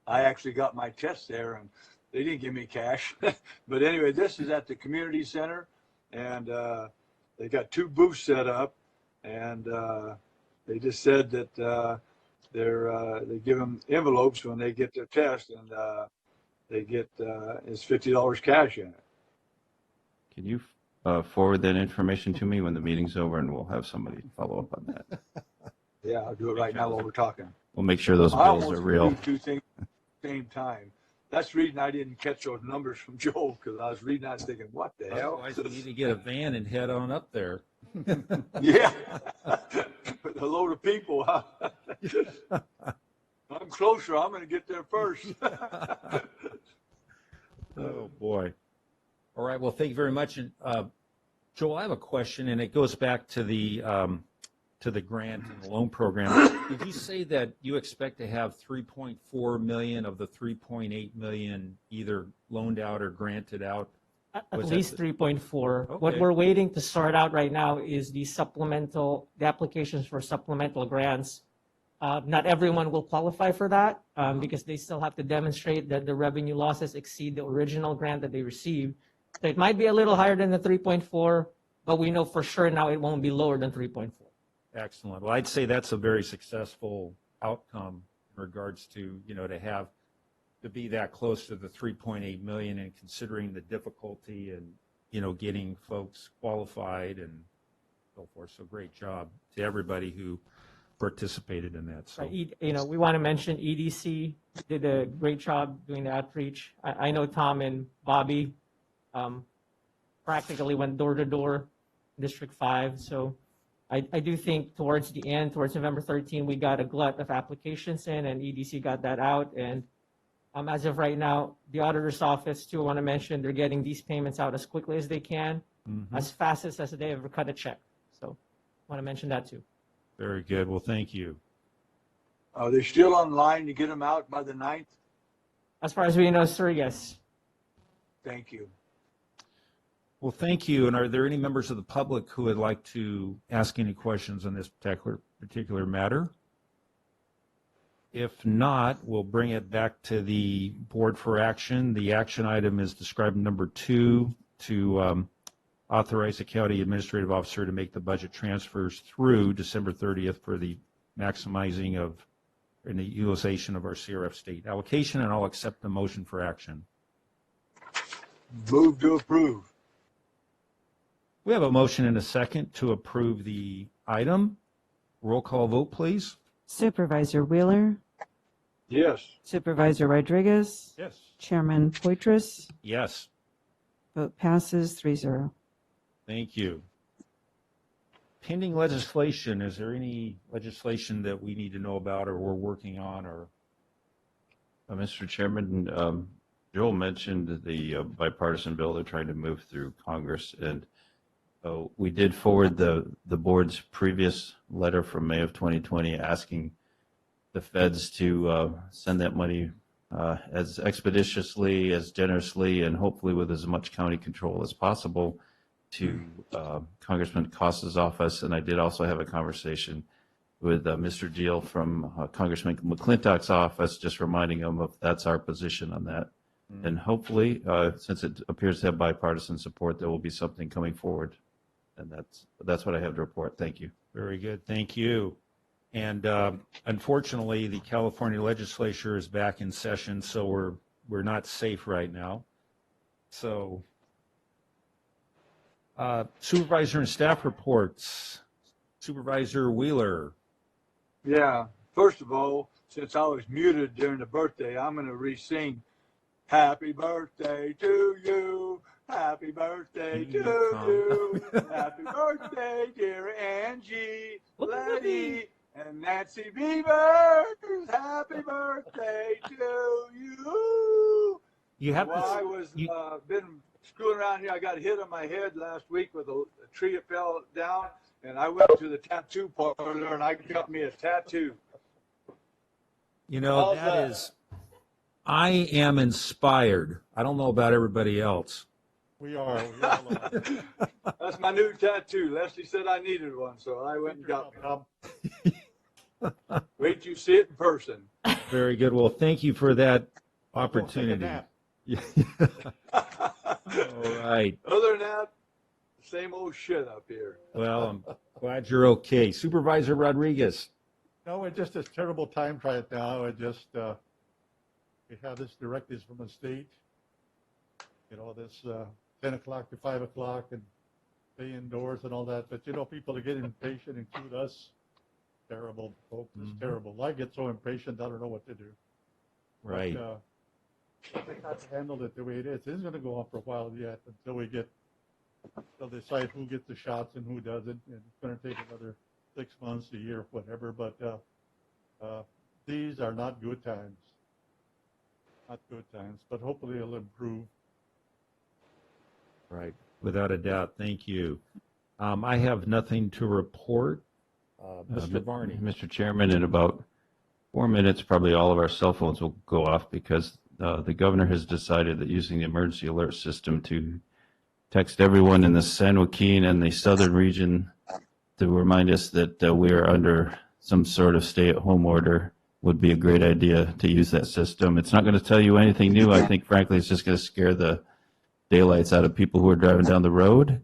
I actually got my test there, and they didn't give me cash. But anyway, this is at the community center, and they got 2 booths set up, and they just said that they give them envelopes when they get their test, and they get it's $50 cash in it. can you forward that information to me when the meeting's over, and we'll have somebody follow up on that. Yeah, I'll do it right now while we're talking. We'll make sure those I bills almost are real. do 2 things at the same time. That's the reason I didn't catch those numbers from Joel, because I was reading that and thinking, what the hell? Otherwise, we need to get a van and head on up there. Yeah. With a load of people. Huh? I'm closer. I'm going to get there first. Oh, boy. All right. Well, thank you very much. And Joel, I have a question, and it goes back to the grant and the loan program. Did you say that you expect to have 3.4 million of the 3.8 million either loaned out or granted out? At least 3.4. Okay. What we're waiting to sort out right now is the applications for supplemental grants. Not everyone will qualify for that because they still have to demonstrate that the revenue losses exceed the original grant that they received. So it might be a little higher than the 3.4, but we know for sure now it won't be lower than 3.4. Excellent. Well, I'd say that's a very successful outcome in regards to, to be that close to the 3.8 million and considering the difficulty and, getting folks qualified and so forth. So great job to everybody who participated in that. So, We want to mention EDC did a great job doing the outreach. I know Tom and Bobby practically went door to door, District 5. So I do think towards the end, towards November 13, we got a glut of applications in, and EDC got that out. And as of right now, the auditor's office, too, I want to mention, they're getting these payments out as quickly as they can, as fast as they ever cut a check. So I want to mention that, too. Very good. Well, thank you. Are they still online to get them out by the 9th? As far as we know, sir, yes. Thank you. Well, thank you. And are there any members of the public who would like to ask any questions on this particular matter? If not, we'll bring it back to the board for action. The action item is described in number 2 to authorize the county administrative officer to make the budget transfers through December 30th for the maximizing of and the utilization of our CRF state allocation, and I'll accept the motion for action. Move to approve. We have a motion and a second to approve the item. Roll call vote, please. Supervisor Wheeler, Yes. Supervisor Rodriguez, Yes. Chairman Poitras, Yes. vote passes 3-0. Thank you. Pending legislation, is there any legislation that we need to know about or we're working on or? Mr. Chairman, Joel mentioned the bipartisan bill they're trying to move through Congress, and we did forward the board's previous letter from May of 2020 asking the feds to send that money as expeditiously, as generously, and hopefully with as much county control as possible to Congressman Costa's office. And I did also have a conversation with Mr. Deal from Congressman McClintock's office, just reminding him of that's our position on that. And hopefully, since it appears to have bipartisan support, there will be something coming forward. And that's what I have to report. Thank you. Very good. Thank you. And unfortunately, the California legislature is back in session, so we're not safe right now. So supervisor and staff reports. Supervisor Wheeler. Yeah. First of all, since I was muted during the birthday, I'm going to re-sing Happy Birthday to You. Happy birthday to you. Happy birthday, dear Angie, Letty, and Nancy Beavers. Happy birthday to you. You have While I was been screwing around here, I got hit on my head last week with a tree that fell down, and I went to the tattoo parlor and I got me a tattoo. You know, that is, I am inspired. I don't know about everybody else. We all are. That's my new tattoo. Leslie said I needed one, so I went and got one. Wait till you see it in person. Very good. Well, thank you for that opportunity. All right. Other than that, same old shit up here. Well, I'm glad you're okay. Supervisor Rodriguez. No, it's just a terrible time right now. It just, we have this directives from the state, you know, this 10 o'clock to 5 o'clock and stay indoors and all that. But, you know, people are getting impatient, include us. Terrible, folks. It's terrible. I get so impatient, I don't know what to do. Right. But, they have to handle it the way it is. It's going to go on for a while yet until they'll decide who gets the shots and who doesn't. And it's going to take another 6 months, a year, whatever. But these are not good times. Not good times. But hopefully it'll improve. Right. Without a doubt. Thank you. I have nothing to report. Mr. Varney. Mr. Chairman, in about 4 minutes, probably all of our cell phones will go off because the governor has decided that using the emergency alert system to text everyone in the San Joaquin and the southern region to remind us that we are under some sort of stay-at-home order would be a great idea to use that system. It's not going to tell you anything new. I think, frankly, it's just going to scare the daylights out of people who are driving down the road.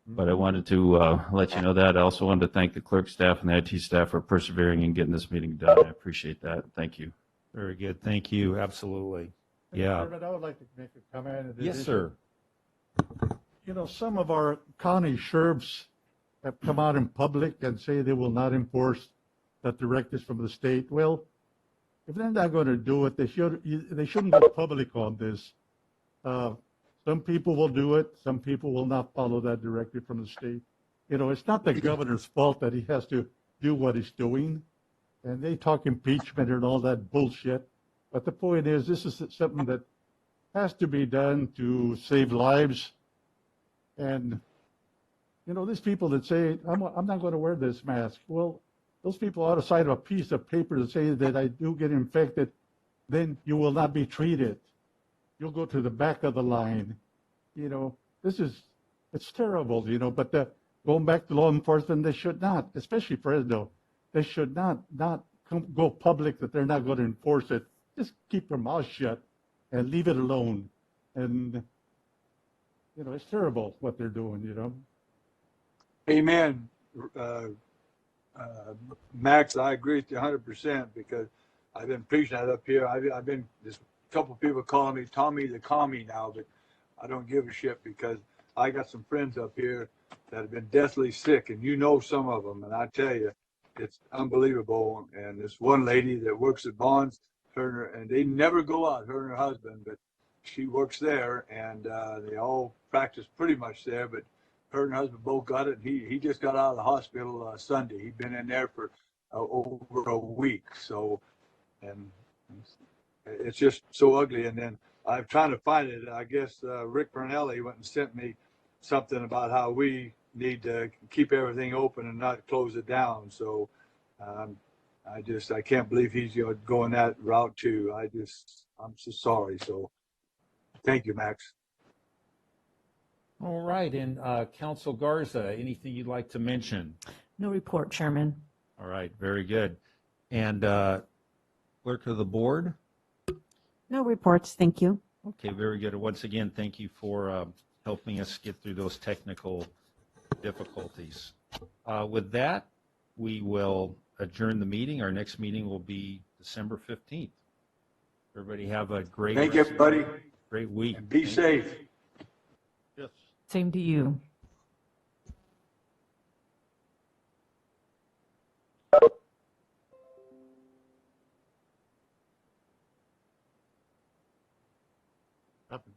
But I wanted to let you know that. I also wanted to thank the clerk staff and the IT staff for persevering and getting this meeting done. I appreciate that. Thank you. Very good. Thank you. Absolutely. Yeah. But I would like to make a comment. Yes, sir. You know, some of our county sheriffs have come out in public and say they will not enforce the directives from the state. Well, if they're not going to do it, they shouldn't go public on this. Some people will do it. Some people will not follow that directive from the state. You know, it's not the governor's fault that he has to do what he's doing. And they talk impeachment and all that bullshit. But the point is, this is something that has to be done to save lives. And, you know, these people that say, I'm not going to wear this mask. Well, those people ought to sign a piece of paper to say that I do get infected, then you will not be treated. You'll go to the back of the line. You know, it's terrible, you know, but going back to law enforcement, they should not, especially Fresno, they should not go public that they're not going to enforce it, just keep their mouth shut and leave it alone. And, you know, it's terrible what they're doing, you know. Amen. Max, I agree with you 100% because I've been preaching that up here. I've been, just a couple people calling me Tommy the Commie now, but I don't give a shit because I got some friends up here that have been deathly sick, and you know some of them, and I tell you, it's unbelievable. And this one lady that works at Bonds, and they never go out, her and her husband, but she works there, and they all practice pretty much there, but her and her husband both got it. He just got out of the hospital Sunday. He'd been in there for over a week. So, and it's just so ugly. And then I'm trying to find it. I guess Rick Bernelli went and sent me something about how we need to keep everything open and not close it down. So I can't believe he's going that route too. I'm so sorry. So thank you, Max. All right, and Council Garza, anything you'd like to mention? No report, Chairman. All right, very good. And Clerk of the Board? No reports, thank you. Okay, very good. Once again, thank you for helping us get through those technical difficulties. With that, we will adjourn the meeting. Our next meeting will be December 15th. Everybody have a great Thank you, everybody. Great week. And be safe. Yes. Same to you. Happened.